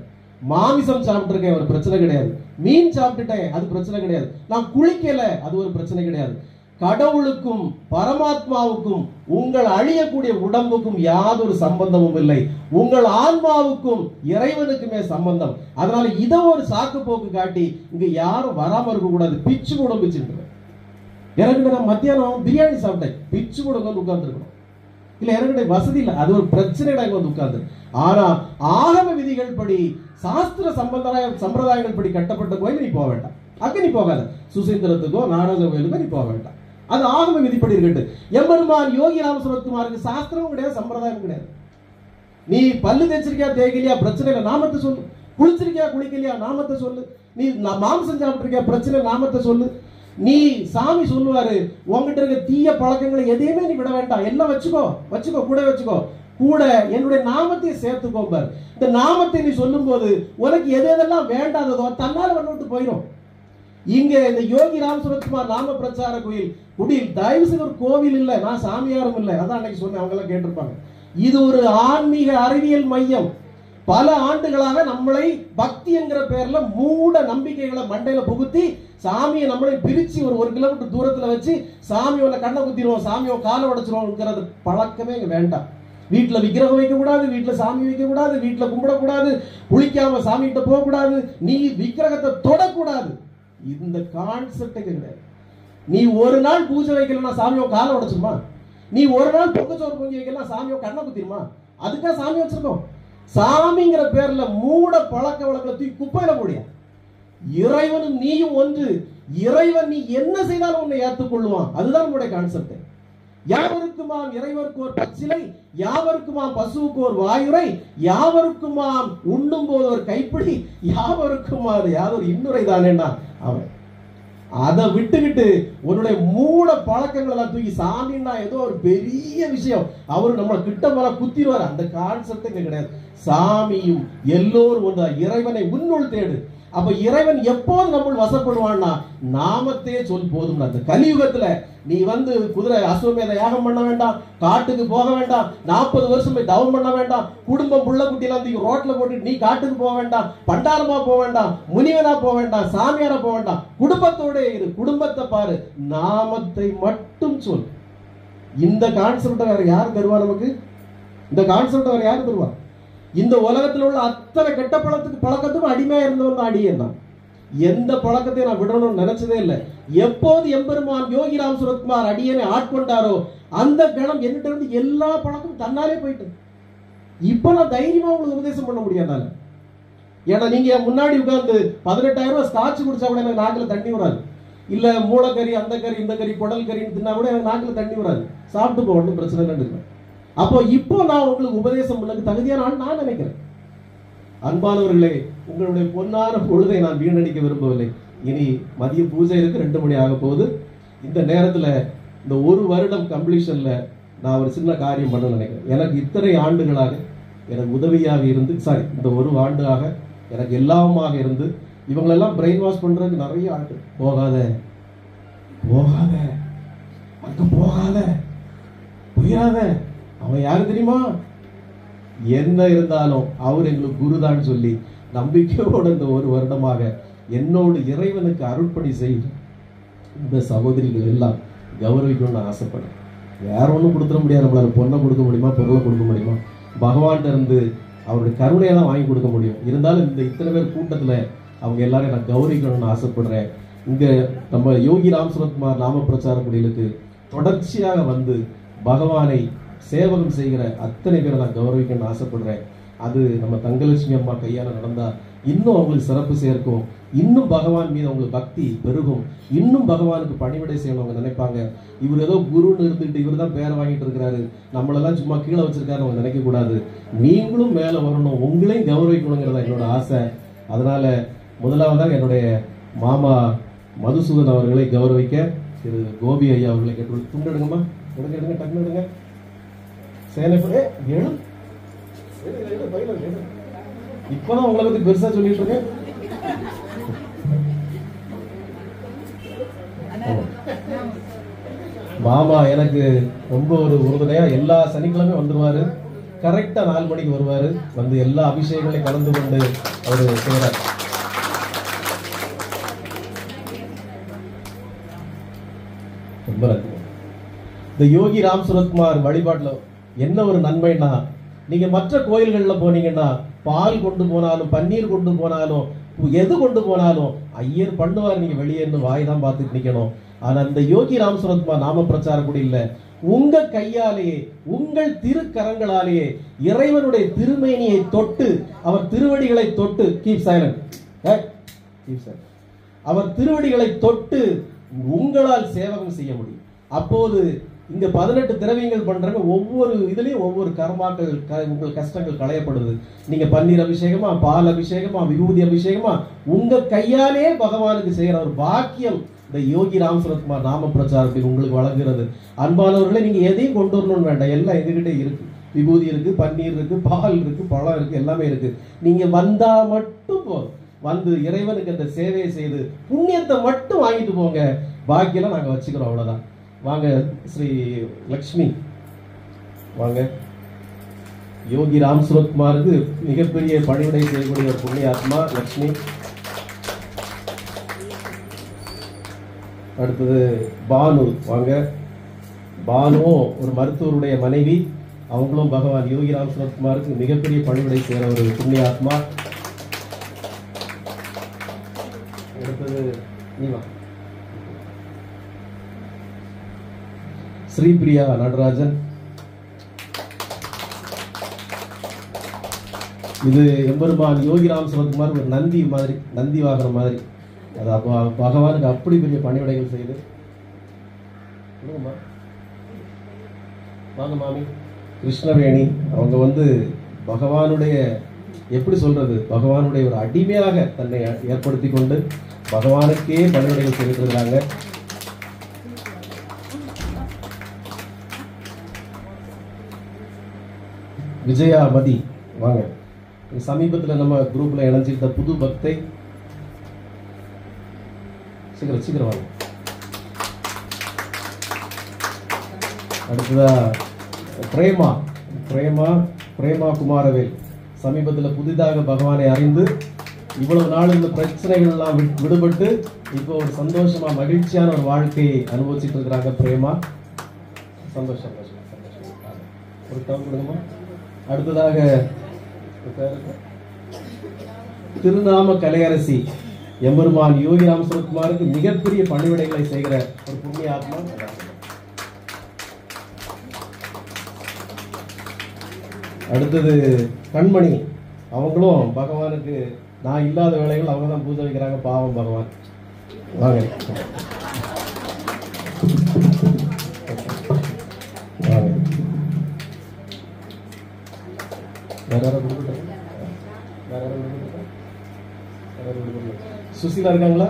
மாமிசம் சாப்பிட்டுருக்கேன் ஒரு பிரச்சனை கிடையாது, மீன் சாப்பிட்டுட்டேன் அது பிரச்சனை கிடையாது, நான் குளிக்கல அது ஒரு பிரச்சனை கிடையாது. கடவுளுக்கும் பரமாத்மாவுக்கும் உங்கள் அழியக்கூடிய உடம்புக்கும் யாதொரு சம்பந்தமும் இல்லை. உங்கள் ஆன்மாவுக்கும் இறைவனுக்குமே சம்பந்தம். அதனால இதை ஒரு சாக்கு போக்கு காட்டி இங்க யாரும் வராம இருக்க கூடாது. பிச்சு கூட பிச்சுட்டு எனக்கு நான் மத்தியானம் பிரியாணி சாப்பிட்டேன், பிச்சு கூட வந்து உட்கார்ந்து இருக்கணும். இல்ல எனக்கு வசதி இல்லை, அது ஒரு பிரச்சனை வந்து உட்கார்ந்து. ஆனா ஆகம விதிகள் படி, சாஸ்திர சம்பிரதாயங்கள் படி கட்டப்பட்ட கோயில் நீ போக வேண்டாம். அங்க நீ போகாத. சுசீந்திரத்துக்கோ நாராஜ கோயிலுக்கோ நீ போக வேண்டாம். அது ஆகம விதிப்படி இருக்கட்டு. எம்பெருமான் யோகி ராம் சுரத்குமாருக்கு சாஸ்திரமும் கிடையாது, சம்பிரதாயம் கிடையாது. நீ பல்லு தேய்ச்சிருக்கியா தேய்க்கலையா பிரச்சனை இல்லை, நாமத்தை சொல்லு. குளிச்சிருக்கியா குளிக்கலையா நாமத்தை சொல்லு. நீ மாம்சம் சாப்பிட்டிருக்கியா பிரச்சனை, நாமத்தை சொல்லு. நீ சாமி சொல்லுவாரு உங்ககிட்ட இருக்க தீய பழக்கங்களை எதையுமே நீ விட வேண்டாம், எல்லாம் வச்சுக்கோ வச்சுக்கோ கூட வச்சுக்கோ, கூட என்னுடைய நாமத்தை சேர்த்துக்கோப்பார். இந்த நாமத்தை நீ சொல்லும் போது உனக்கு எது எதெல்லாம் வேண்டாததோ தன்னால வந்துட்டு போயிடும். இங்க இந்த யோகி ராம் சுரத்குமார் நாம பிரச்சார கோயில் குடியில் தயவு செய்து ஒரு கோவில் இல்லை, நான் சாமியாரும் இல்லை. அதான் அன்னைக்கு சொன்னேன், அவங்க எல்லாம் கேட்டிருப்பாங்க. இது ஒரு ஆன்மீக அறிவியல் மையம். பல ஆண்டுகளாக நம்மளை பக்தி என்கிற பேர்ல மூட நம்பிக்கைகளை மண்டையில புகுத்தி சாமியை நம்மளை பிரிச்சு ஒரு 1 கிலோமீட்டர் தூரத்துல வச்சு சாமி உன்னை கண்ணை குத்திடுவோம், சாமியை காலை உடைச்சிருவோம்ங்கிறது பழக்கமே இங்க வேண்டாம். வீட்டுல விக்கிரகம் வைக்க கூடாது, வீட்டுல சாமி வைக்க கூடாது, வீட்டுல கும்பிடக்கூடாது, குளிக்காம சாமி கிட்ட போக கூடாது, நீ விக்கிரகத்தை தொடக்கூடாது. இந்த கான்செப்டே கிடையாது. நீ ஒரு நாள் பூஜை வைக்கலன்னா சாமியோ காலை உடைச்சிருமா? நீ ஒரு நாள் பொங்கச்சோறு பொங்கி வைக்கலாம் சாமியோ கண்ணை குத்திருமா? அதுக்காக சாமி வச்சிருக்கோம். சாமிங்கிற பேர்ல மூட பழக்க வழக்கத்தை தூக்கி குப்பையில போடியா. இறைவனும் நீயும் ஒன்று. இறைவன் நீ என்ன செய்தாலும் உன்னை ஏற்றுக்கொள்ளுவான். அதுதான் உங்களுடைய கான்செப்ட். யாவருக்குமாம் இறைவருக்கு ஒரு பச்சிலை, யாவருக்குமாம் பசுவுக்கு ஒரு வாயுரை, யாவருக்குமாம் உண்ணும் போது ஒரு கைப்பிடி, யாவருக்குமாம் யாதொரு இன்னுரை தானேன்னா அவன். அதை விட்டுக்கிட்டு உன்னுடைய மூட பழக்கங்கள் எல்லாம் தூக்கி சாமின்னா ஏதோ ஒரு பெரிய விஷயம், அவரு நம்மளை கிட்ட மேல குத்திடுவார், அந்த கான்செப்ட் இங்க கிடையாது. சாமியும் எல்லோரும் ஒன்றா. இறைவனை உன்னுள் தேடு. அப்ப இறைவன் எப்போது நம்ம வசப்படுவான்னா நாமத்தையே சொல் போதும். அந்த கலியுகத்துல நீ வந்து குதிரை அஸ்வமேத யாகம் பண்ண வேண்டாம், காட்டுக்கு போக வேண்டாம், 40 வருஷம் போய் தவம் பண்ண வேண்டாம், குடும்பம் புள்ள குட்டிலாம் தூக்கி ரோட்ல போட்டு நீ காட்டுக்கு போக வேண்டாம், பண்டாரமா போக வேண்டாம், முனிவனா போக வேண்டாம், சாமியாரா போக வேண்டாம், குடும்பத்தோட இரு, குடும்பத்தை பாரு, நாமத்தை மட்டும் சொல். இந்த கான்செப்ட் வேற யாரு தருவா நமக்கு? இந்த கான்செப்ட் வேற யாரு தருவா? இந்த உலகத்தில் உள்ள அத்தனை கெட்ட பழக்கத்துக்கும் அடிமையா இருந்தவன் தான் அடியேன் தான். எந்த பழக்கத்தையும் நான் விடணும்னு நினைச்சதே இல்லை. எப்போது எம்பெருமான் யோகி ராம் சுரத்குமார் அடியனை ஆட்கொண்டாரோ அந்த கணம் என்கிட்ட இருந்து எல்லா பழக்கமும் தன்னாலே போயிட்டு. இப்ப நான் தைரியமா உங்களுக்கு உபதேசம் பண்ண முடியாதால. ஏன்னா நீங்க முன்னாடி உட்கார்ந்து 18,000 ரூபாய் ஸ்காட்ச் குடிச்சா கூட எனக்கு நாக்குல தண்ணி வராது. இல்ல மூளைக்கறி அந்த கறி இந்த கறி குடல் கறின்னு தின்னா கூட எனக்கு நாக்குல தண்ணி வராது. சாப்பிட்டு போ, ஒன்றும் பிரச்சனை இல்லைன்னு. அப்போ இப்போ நான் உங்களுக்கு உபதேசம் பண்ண தகுதியான நான் நினைக்கிறேன். அன்பானவர்களே, உங்களுடைய பொன்னான பொழுதை நான் வீணடிக்க விரும்பவில்லை. இனி மதிய பூஜை இருக்கு, 2 மணி ஆக போகுது. இந்த நேரத்தில் இந்த 1 வருடம் கம்ப்ளீஷன்ல நான் ஒரு சின்ன காரியம் பண்ண நினைக்கிறேன். எனக்கு இத்தனை ஆண்டுகளாக எனக்கு உதவியாக இருந்து, இந்த 1 ஆண்டாக எனக்கு எல்லாமாக இருந்து இவங்களெல்லாம் பிரெயின் வாஷ் பண்றதுக்கு நிறைய ஆண்டு. போகாத போகாத அங்க போகாத போயிடாத, அவன் யாரு தெரியுமா, என்ன இருந்தாலும் அவர் எங்களுக்கு குருதான்னு சொல்லி நம்பிக்கையோடு இந்த 1 வருடமாக என்னோடு இறைவனுக்கு அருட்பணி செய்து இந்த சகோதரிகள் எல்லாம் கௌரவிக்கணும்னு ஆசைப்படுறேன். வேற ஒன்றும் கொடுத்துட முடியாது. நம்மளால பொண்ணை கொடுக்க முடியுமா, பொருளை கொடுக்க முடியுமா? பகவான்கிட்ட இருந்து அவருடைய கருணையை தான் வாங்கி கொடுக்க முடியும். இருந்தாலும் இந்த இத்தனை பேர் கூட்டத்தில் அவங்க எல்லாரும் நான் கௌரவிக்கணும்னு ஆசைப்படுறேன். இங்கே நம்ம யோகி ராம் சுரத்குமார் நாம பிரச்சார குடிலுக்கு தொடர்ச்சியாக வந்து பகவானை சேவகம் செய்கிற அத்தனை பேரை நான் கௌரவிக்கணும்னு ஆசைப்படுறேன். அது நம்ம தங்கலட்சுமி அம்மா கையால் நடந்தா இன்னும் அவங்களுக்கு சிறப்பு சேர்க்கும். இன்னும் பகவான் மீது அவங்களுக்கு பக்தி பெருகும். இன்னும் பகவானுக்கு பணிவிடை செய்யணும் அவங்க நினைப்பாங்க. இவர் ஏதோ குருன்னு இருந்துட்டு இவர் தான் பேரை வாங்கிட்டு இருக்கிறாரு, நம்மளெல்லாம் சும்மா கீழே வச்சிருக்காரு அவங்க நினைக்க கூடாது. நீங்களும் மேலே வரணும், உங்களையும் கௌரவிக்கணுங்கிறதா என்னோட ஆசை. அதனால முதலாவதாக என்னுடைய மாமா மதுசூதன் அவர்களை கௌரவிக்க திரு கோபி ஐயா அவர்களை கேட்டு துண்டு எடுங்கம்மா, எடுங்க எடுங்க, டக்குனு எடுங்க. சேனை இப்பதான் உங்களை பத்தி பெருசா சொல்லிட்டு இருக்கேன். மாமா எனக்கு ரொம்ப ஒரு உறுதுணையா எல்லா சனிக்கிழமையும் வந்துருவாரு. கரெக்டா 4 மணிக்கு வருவாரு. வந்து எல்லா அபிஷேகங்களையும் கலந்து கொண்டு அவரு செய்யறாரு. ரொம்ப நன்றி. இந்த யோகி ராம் சுரத்குமார் வழிபாட்டுல என்ன ஒரு நன்மைன்னா, நீங்க மற்ற கோயில்கள்ல போனீங்கன்னா பால் கொண்டு போனாலும் பன்னீர் கொண்டு போனாலும் எது கொண்டு போனாலும் ஐயர் பண்ணுவார், நீங்க வெளியே வாய் தான் பார்த்துட்டு நிக்கணும். ஆனா இந்த யோகி ராம் சுரத்குமார் நாம பிரச்சார கூட இல்ல, உங்க கையாலேயே உங்கள் திருக்கரங்களாலேயே இறைவனுடைய திருமேனியை தொட்டு அவர் திருவடிகளை தொட்டு கீப் சைலண்ட், அவர் திருவடிகளை தொட்டு உங்களால் சேவகம் செய்ய முடியும். அப்போது இங்க 18 திரவியங்கள் பண்றாங்க. ஒவ்வொரு இதுலயும் ஒவ்வொரு கர்மாக்கள், உங்கள் கஷ்டங்கள் களையப்படுது. நீங்க பன்னீர் அபிஷேகமா, பால் அபிஷேகமா, விபூதி அபிஷேகமா உங்க கையாலே பகவானுக்கு செய்யற ஒரு பாக்கியம் இந்த யோகி ராம் சுரத்குமார் நாம பிரச்சாரத்தில் உங்களுக்கு வழங்குகிறது. அன்பானவர்களை நீங்க எதையும் கொண்டு வரணும்னு வேண்டாம், எல்லாம் எங்ககிட்ட இருக்கு. விபூதி இருக்கு, பன்னீர் இருக்கு, பால் இருக்கு, பழம் இருக்கு, எல்லாமே இருக்கு. நீங்க வந்தா மட்டும் போதும். வந்து இறைவனுக்கு அந்த சேவையை செய்து புண்ணியத்தை மட்டும் வாங்கிட்டு போங்க, பாக்கியெல்லாம் நாங்க வச்சுக்கிறோம். அவ்வளவுதான். வாங்க ஸ்ரீ லக்ஷ்மி வாங்க. யோகி ராம் சுரத்குமாருக்கு மிகப்பெரிய பணிவிடை செய்யக்கூடிய ஒரு புண்ணிய ஆத்மா லக்ஷ்மி. அடுத்தது பானு வாங்க. பானுவும் ஒரு மருத்துவருடைய மனைவி, அவங்களும் பகவான் யோகி ராம் சுரத்குமாருக்கு மிகப்பெரிய பணிவிடை செய்கிற ஒரு புண்ணிய ஆத்மா. அடுத்தது நீவா ஸ்ரீபிரியா நடராஜன். இது எம்பெருமான் யோகி ராம் சுரத்குமார் ஒரு நந்தி மாதிரி, நந்தி வாகனம் மாதிரி. அது பகவானுக்கு அப்படி பெரிய பணிவிடைகள் செய்து. வாங்க மாமி. கிருஷ்ணவேணி அவங்க வந்து பகவானுடைய எப்படி சொல்றது, பகவானுடைய ஒரு அடிமையாக தன்னை ஏற்படுத்தி கொண்டு பகவானுக்கே பணிவிடைகள் செய்துட்டு இருக்கிறாங்க. விஜயா மதி வாங்க. சமீபத்தில் நம்ம குரூப்ல இணைஞ்சிருந்த புது பக்தை. சீக்கிரம் சீக்கிரம் வாங்க. அடுத்ததா பிரேமா பிரேமா பிரேமா குமாரவேல். சமீபத்தில் புதிதாக பகவானை அறிந்து இவ்வளவு நாள் இந்த பிரச்சனைகள் எல்லாம் விடுபட்டு இப்போ ஒரு சந்தோஷமா மகிழ்ச்சியான ஒரு வாழ்க்கையை அனுபவிச்சுட்டு இருக்கிறாங்க பிரேமா. சந்தோஷம் ஒரு டவுன் கொடுங்கம்மா. அடுத்ததாக திருநாம கலையரசி எம்பெருமான் யோகி ராம் சுரத்குமாருக்கு மிகப்பெரிய பணிவிடைகளை செய்கிற ஒரு புண்ணிய ஆத்மா. அடுத்தது கண்மணி, அவங்களும் பகவானுக்கு நான் இல்லாத வேலைகள் அவங்க தான் பூஜை வைக்கிறாங்க. பாவம் பகவான். வாங்க வாங்க. வேற யாராவது கொடுக்கட்டும்? வேற யாராவது கொடுக்கட்டும்? சுசிலா இருக்காங்களா?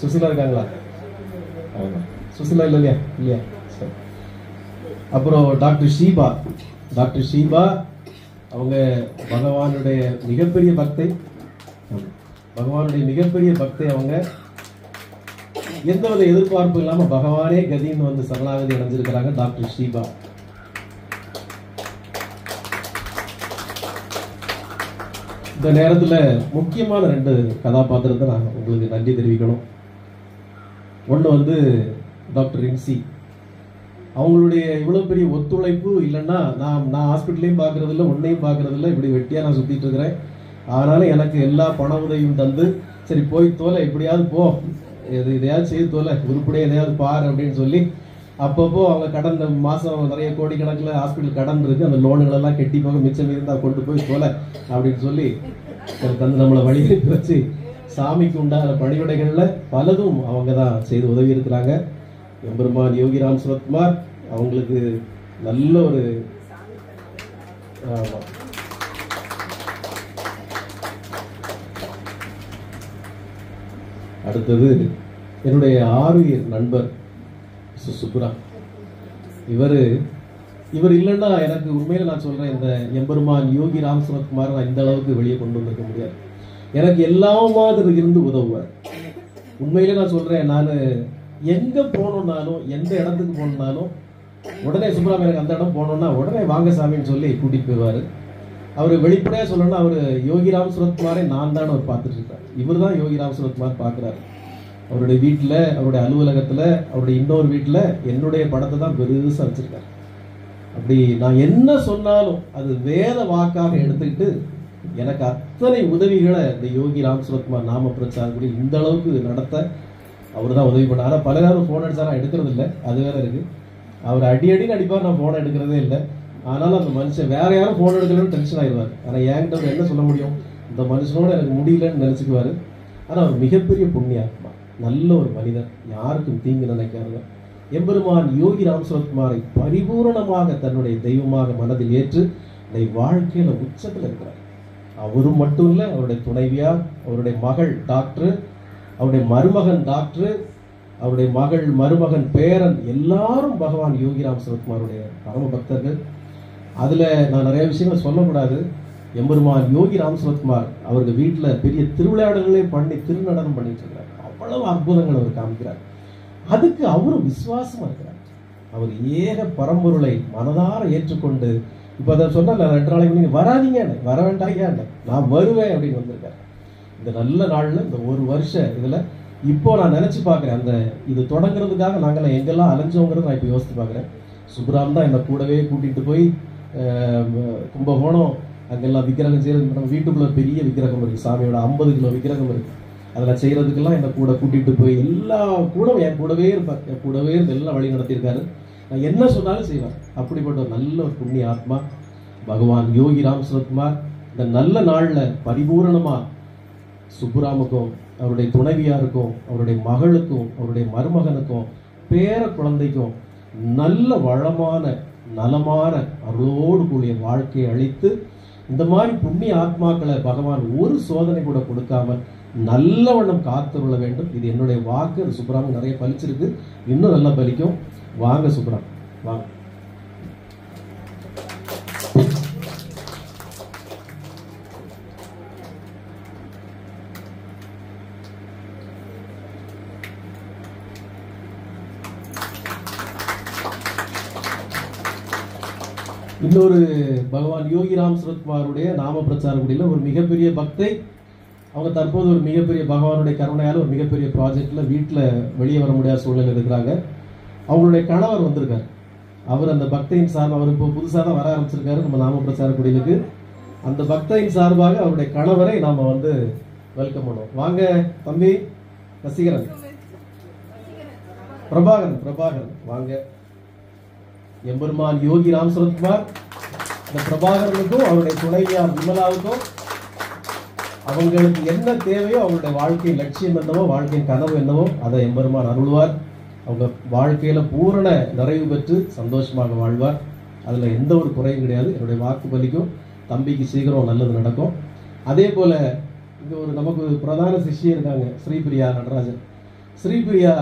சுசிலா இருக்காங்களா? சுசிலா இல்லையா? இல்லையா? சரி. அப்புறம் டாக்டர் ஷீபா. டாக்டர் ஷீபா அவங்க பகவானுடைய மிகப்பெரிய பக்தை. பகவானுடைய மிகப்பெரிய பக்தை. அவங்க எந்தவித எதிர்பார்ப்பு இல்லாம பகவானே கதின்னு வந்து சரணாகதி அடைஞ்சிருக்கிறாங்க டாக்டர் ஷீபா. இந்த நேரத்துல முக்கியமான 2 கதாபாத்திரத்தை நான் உங்களுக்கு நன்றி தெரிவிக்கணும். ஒண்ணு வந்து டாக்டர் ரின்சி. அவங்களுடைய இவ்வளவு பெரிய ஒத்துழைப்பு இல்லைன்னா நான் ஹாஸ்பிட்டலையும் பார்க்கறது இல்லை, ஒன்னையும் பார்க்கறது இல்லை, இப்படி வெட்டியா நான் சுத்திட்டு இருக்கிறேன். அதனால எனக்கு எல்லா பண உதவியும் தந்து, சரி போய் தோலை எப்படியாவது போ, எதையாவது செய்து தோலை, உருப்படியாக எதையாவது பாரு அப்படின்னு சொல்லி அப்பப்போ அவங்க கடன் மாசம் நிறைய கோடிக்கணக்கில் ஹாஸ்பிட்டல் கடன் இருக்கு, அந்த லோனுகள் எல்லாம் கெட்டி போக மிச்சம் இருந்தா கொண்டு போய் தோலை அப்படின்னு சொல்லி தந்து நம்மளை வழி வச்சு சாமிக்கு உண்டான பணிவிடைகள்ல பலதும் அவங்க தான் செய்து உதவி இருக்கிறாங்க. எம்பெருமான் யோகிராம் சுரத்குமார் அவங்களுக்கு நல்ல ஒரு அடுத்தது என்னுடைய ஆருயிர் நண்பர் சுப்ரா. இவர் இல்லைன்னா எனக்கு உண்மையில நான் சொல்றேன், இந்த எம்பெருமான் யோகி ராம் சுரத்குமார் நான் இந்த அளவுக்கு வெளியே கொண்டு வந்திருக்க முடியாது. எனக்கு எல்லா மாதிரி இருந்து உதவுவார். உண்மையில நான் சொல்றேன், நான் எங்க போனோம்னாலும் எந்த இடத்துக்கு போனாலும் உடனே சுப்ரா எனக்கு அந்த இடம் போனோம்னா உடனே வாங்க சாமின்னு சொல்லி கூட்டிட்டு போயிடுவாரு. அவர் வெளிப்படையா சொல்லணும்னா அவர் யோகிராம் சுரத்குமாரை நான் தான் அவர் பார்த்துட்டு இருக்கார். இவர் தான் யோகிராம் சுரத்குமார் பார்க்கிறாரு. அவருடைய வீட்டில், அவருடைய அலுவலகத்தில், அவருடைய இன்னொரு வீட்டில் என்னுடைய படத்தை தான் பெருசாக வச்சிருக்காரு. அப்படி நான் என்ன சொன்னாலும் அது வேத வாக்காக எடுத்துக்கிட்டு எனக்கு அத்தனை உதவிகளை இந்த யோகி ராம் சுரத்குமார் நாம பிரச்சாரப்படி இந்த அளவுக்கு நடத்த அவர் தான் உதவி பண்ணார். ஆனால் பல நேரம் ஃபோன் அடிச்சா நான் எடுக்கிறது இல்லை, அது வேற இருக்கு. அவர் அடின்னு அடிப்பார், நான் ஃபோனை எடுக்கிறதே இல்லை. ஆனாலும் அந்த மனுஷன் வேற யாரும் ஃபோன் எடுக்கலன்னு டென்ஷன் ஆயிடுவார். ஆனால் என்கிட்ட அவர் என்ன சொல்ல முடியும், இந்த மனுஷனோட எனக்கு முடியலன்னு நினச்சிக்குவார். ஆனால் அவர் மிகப்பெரிய புண்ணியாத்மா, நல்ல ஒரு மனிதர், யாருக்கும் தீங்கு நினைக்காதவர். எம்பெருமான் யோகி ராம் சுரத்குமாரை பரிபூரணமாக தன்னுடைய தெய்வமாக மனதில் ஏற்று இந்த வாழ்க்கையில உச்சத்தில் இருக்கிறார். அவரும் மட்டும் இல்லை, அவருடைய துணைவியார், அவருடைய மகள் டாக்டர், அவருடைய மருமகன் டாக்டர், அவருடைய மகள், மருமகன், பேரன் எல்லாரும் பகவான் யோகிராம் சுரத்குமாருடைய பரம பக்தர்கள். அதுல நான் நிறைய விஷயங்கள் சொல்லக்கூடாது. எம்பெருமான் யோகி ராம் சுரத்குமார் அவர்கள் வீட்டில் பெரிய திருவிளையாடல்களே பண்ணி திருநடனம் பண்ணிட்டு இருக்கிறார். அவ்வளவு அற்புதங்கள் அவர் காமிக்கிறார். அதுக்கு அவரும் விசுவாசமா இருக்கிறார். அவர் ஏக பரம்பொருளை மனதார ஏற்றுக்கொண்டு, இப்ப அதை சொன்ன 2 நாளைக்கு நீங்க வராதீங்க, வர வேண்டாங்க, நான் வருவேன் அப்படின்னு வந்திருக்காரு. இந்த நல்ல நாள்ல இந்த ஒரு வருஷம் இதுல இப்போ நான் நினைச்சு பாக்குறேன், அந்த இது தொடங்குறதுக்காக நாங்களாம் எங்கெல்லாம் அலைஞ்சோங்கிறது நான் இப்ப யோசித்து பாக்குறேன். சுப்ராம் தான் என்னை கூடவே கூட்டிட்டு போய் கும்பகோணம் அங்கெல்லாம் விக்கிரகம் செய்யறது. நம்ம வீட்டுக்குள்ள பெரிய விக்கிரகம் இருக்கு, சாமியோட 50 கிலோ விக்கிரகம் இருக்கு. அதில் செய்யறதுக்கெல்லாம் என்னை கூட கூட்டிட்டு போய் எல்லா கூட என் கூடவே இருப்பார், என் கூடவே இருந்து எல்லாம் வழி நடத்தியிருக்காரு. நான் என்ன சொன்னாலும் செய்வார். அப்படிப்பட்ட ஒரு நல்ல ஒரு புண்ணிய ஆத்மா பகவான் யோகி ராம் சுரத்குமார். இந்த நல்ல நாள்ல பரிபூரணமா சுப்புராமுக்கும், அவருடைய துணைவியாருக்கும், அவருடைய மகளுக்கும், அவருடைய மருமகனுக்கும், பேர குழந்தைக்கும் நல்ல வளமான நலமான அருளோடு கூடிய வாழ்க்கையை அளித்து, இந்த மாதிரி புண்ணிய ஆத்மாக்களை பகவான் ஒரு சோதனை கூட கொடுக்காமல் நல்லவண்ணம் காத்துள்ள வேண்டும். இது என்னுடைய வாக்கு. அது சுப்ராம் நிறைய பலிச்சிருக்கு, இன்னும் நல்லா பலிக்கும். வாங்க சுப்ராம், வாங்க. இன்னொரு பகவான் யோகி ராம் சுரத்குமாருடைய நாம பிரச்சார குடியில் ஒரு மிகப்பெரிய பக்தை. அவங்க தற்போது ஒரு மிகப்பெரிய பகவானுடைய கருணையால் ஒரு மிகப்பெரிய ப்ராஜெக்ட்ல வீட்டில் வெளியே வர முடியாத சூழ்நிலை இருக்கிறாங்க. அவங்களுடைய கணவர் வந்திருக்காரு. அவர் அந்த பக்தையின் சார்பாக, அவர் இப்போ புதுசாக தான் வர ஆரம்பிச்சிருக்காரு நம்ம நாம பிரச்சார குடிலுக்கு. அந்த பக்தையின் சார்பாக அவருடைய கணவரை நாம வந்து வெல்கம் பண்ணுவோம். வாங்க தம்பி ரசிகரன், பிரபாகரன் வாங்க. எம்பெருமான் யோகி ராம் சுரத்குமார் இந்த பிரபாகரனுக்கும் அவருடைய துணைவியார் விமலாவுக்கும் அவங்களுக்கு என்ன தேவையோ, அவங்களுடைய வாழ்க்கையின் லட்சியம் என்னவோ, வாழ்க்கையின் கனவு என்னவோ அதை எம்பெருமான் அருள்வார். அவங்க வாழ்க்கையில பூரண நிறைவு பெற்று சந்தோஷமாக வாழ்வார். அதுல எந்த ஒரு குறையும் கிடையாது. என்னுடைய வாக்கு பலிக்கும். தம்பிக்கு சீக்கிரம் நல்லது நடக்கும். அதே போல் இங்கே ஒரு நமக்கு பிரதான சிஷ்யம் இருக்காங்க, ஸ்ரீபிரியா நடராஜன். ஸ்ரீபிரியா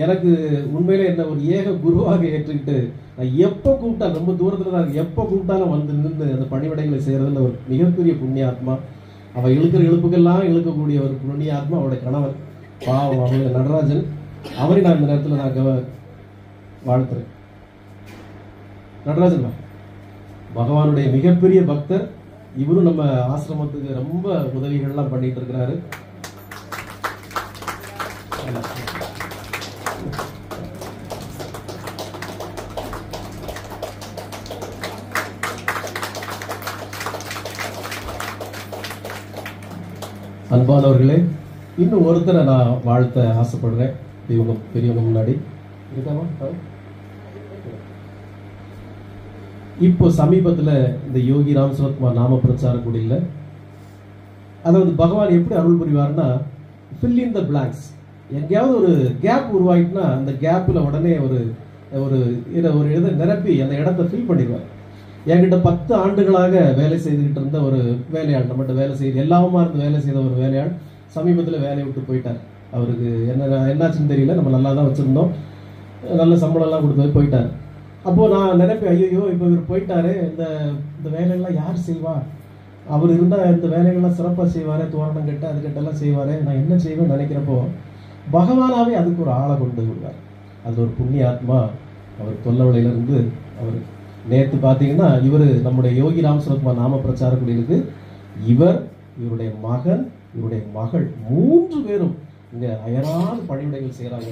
எனக்கு உண்மையிலே என்ன ஒரு ஏக குருவாக ஏற்றுக்கிட்டு நான் எப்போ கூப்பிட்டா, ரொம்ப தூரத்தில் தான் இருக்கு, எப்போ கூப்பிட்டாலும் வந்து நின்று அந்த பணிவிடைகளை செய்கிறதுல ஒரு மிகப்பெரிய புண்ணியாத்மா. அவள் இழுக்கிற இழுப்புக்கெல்லாம் இழுக்கக்கூடிய ஒரு புண்ணியாத்மா அவருடைய கணவர் பாவம் அவங்க நடராஜன். அவரை நான் இந்த நேரத்தில் நான் வாழ்த்துறேன். நடராஜன் பகவானுடைய மிகப்பெரிய பக்தர். இவரும் நம்ம ஆசிரமத்துக்கு ரொம்ப உதவிகள்லாம் பண்ணிட்டு இருக்கிறாரு. அன்பானவர்களே, இன்னும் ஒருத்தரை நான் வாழ்த்த ஆசைப்படுறேன். இவங்க பெரியவங்க முன்னாடி இருக்காமா? இப்போ சமீபத்தில் இந்த யோகி ராம் சரத்குமார் நாம பிரச்சார குடியில், அதாவது பகவான் எப்படி அருள் புரிவார்னா, ஃபில் இன் த பிளாங்க்ஸ். எங்கேயாவது ஒரு கேப் உருவாயிட்டுனா அந்த கேப்பில் உடனே ஒரு ஒரு இதை நிரப்பி அந்த இடத்த ஃபில் பண்ணிடுவார். என்கிட்ட 10 ஆண்டுகளாக வேலை செய்துக்கிட்டு இருந்த ஒரு வேலையாள், நம்மகிட்ட வேலை செய்து எல்லாமா இருந்து வேலை செய்த ஒரு வேலையாள் சமீபத்தில் வேலையை விட்டு போயிட்டார். அவருக்கு என்னாச்சுன்னு தெரியல. நம்ம நல்லா தான் வச்சுருந்தோம், நல்ல சம்பளம்லாம் கொடுத்து போயிட்டார். அப்போது நான் நினைப்பேன், ஐயோ இப்போ இவர் போயிட்டாரு, இந்த வேலைகள்லாம் யார் செய்வா? அவர் இருந்தால் இந்த வேலைகள்லாம் சிறப்பாக செய்வார், தோரணம் கட்ட அதுக்கிட்டெல்லாம் செய்வார், நான் என்ன செய்வேன்னு நினைக்கிறப்போ பகவானாவே அதுக்கு ஒரு ஆளை கொண்டு விடுவார். அது ஒரு புண்ணிய ஆத்மா. அவர் தொல்லவளையிலிருந்து அவர் நேற்று பார்த்தீங்கன்னா, இவர் நம்முடைய யோகி ராம் சரத்குமார் நாம பிரச்சார குடியிருக்கு இவருடைய மகன், இவருடைய மகள் 3 பேரும் இங்கே அயராத பணிவிடைகள் செய்கிறாங்க.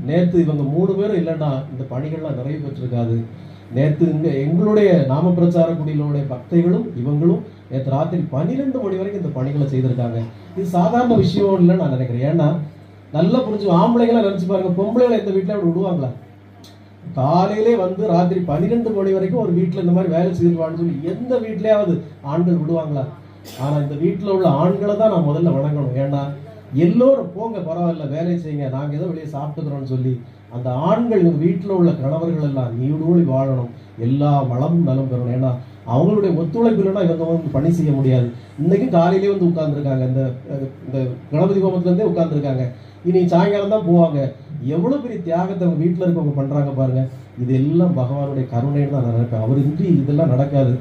நேற்று இவங்க 3 பேரும் இல்லைன்னா இந்த பணிகள்லாம் நிறைவு பெற்றிருக்காது. நேற்று இங்கே எங்களுடைய நாம பிரச்சார குடியிலுடைய பக்தைகளும் இவங்களும் நேற்று ராத்திரி 12 மணி வரைக்கும் இந்த பணிகளை செய்திருக்காங்க. இது சாதாரண விஷயம் இல்லைன்னு நான் நினைக்கிறேன். ஏன்னா நல்லா புரிஞ்சு, ஆம்பளைங்களாம் நினைச்சு பாருங்க, பொம்பளைகளை இந்த வீட்டில் அப்படி விடுவாங்களா? காலையிலே வந்து ராத்திரி 12 மணி வரைக்கும் ஒரு வீட்டில் இந்த மாதிரி வேலை செய்திருவான்னு சொல்லி எந்த வீட்லயாவது ஆண்கள் விடுவாங்களா? ஆனா இந்த வீட்டில் உள்ள ஆண்களை தான் நான் முதல்ல வணங்கணும். ஏன்னா எல்லோரும் போங்க, பரவாயில்ல, வேலை செய்யுங்க, நாங்க ஏதோ வெளியே சாப்பிட்டுக்கிறோம்னு சொல்லி அந்த ஆண்கள் இந்த வீட்டில் உள்ள கணவர்கள் எல்லாம் நீடூழி வாழணும், எல்லா வளமும் நலம் பெறணும். ஏன்னா அவங்களுடைய ஒத்துழைப்பு இல்லைன்னா இவங்க வந்து பணி செய்ய முடியாது. இன்னைக்கு காலையிலே வந்து உட்கார்ந்துருக்காங்க, இந்த கணபதி ஹோமத்துலேருந்தே உட்கார்ந்துருக்காங்க. இனி சாயங்காலம் தான் போவாங்க. எவ்வளவு பெரிய தியாகத்தை அவங்க வீட்டில் இருக்கவங்க பண்றாங்க பாருங்க. இது எல்லாம் பகவானுடைய கருணைன்னு தான் நான் நினைப்பேன். அவர் இன்றி இதெல்லாம் நடக்காது.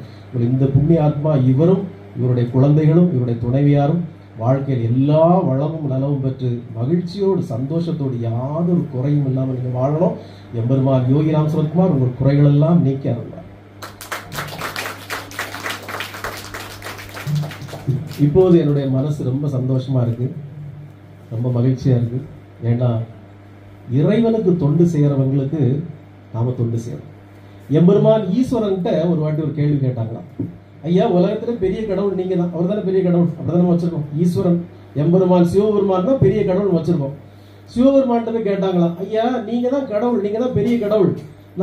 இந்த புண்ணிய ஆத்மா இவரும் இவருடைய குழந்தைகளும் இவருடைய துணைவியாரும் வாழ்க்கையில் எல்லா வளமும் நலமும் பெற்று மகிழ்ச்சியோடு சந்தோஷத்தோடு யாதொரு குறையும் இல்லாமல் நீங்க வாழணும். எம்பெருமான் யோகி ராம் சரத்குமார் உங்கள் குறைகள் எல்லாம் நீக்கி அருள்வார். இப்போது என்னுடைய மனசு ரொம்ப சந்தோஷமா இருக்கு, ரொம்ப மகிழ்ச்சியா இருக்கு. ஏன்னா இறைவனுக்கு தொண்டு செய்யறவங்களுக்கு நாம தொண்டு செய்யணும். எம்பெருமான் ஈஸ்வரன்கிட்ட ஒரு வாட்டி ஒரு கேள்வி கேட்டாங்களாம். ஐயா, உலகத்துல பெரிய கடவுள் நீங்க தான், அவர் தானே பெரிய கடவுள், அப்படிதான் வச்சிருக்கோம். ஈஸ்வரன் எம்பெருமான் சிவபெருமான் தான் பெரிய கடவுள் வச்சிருக்கோம். சிவபெருமான் போய் கேட்டாங்களாம், ஐயா நீங்க தான் கடவுள், நீங்க தான் பெரிய கடவுள்,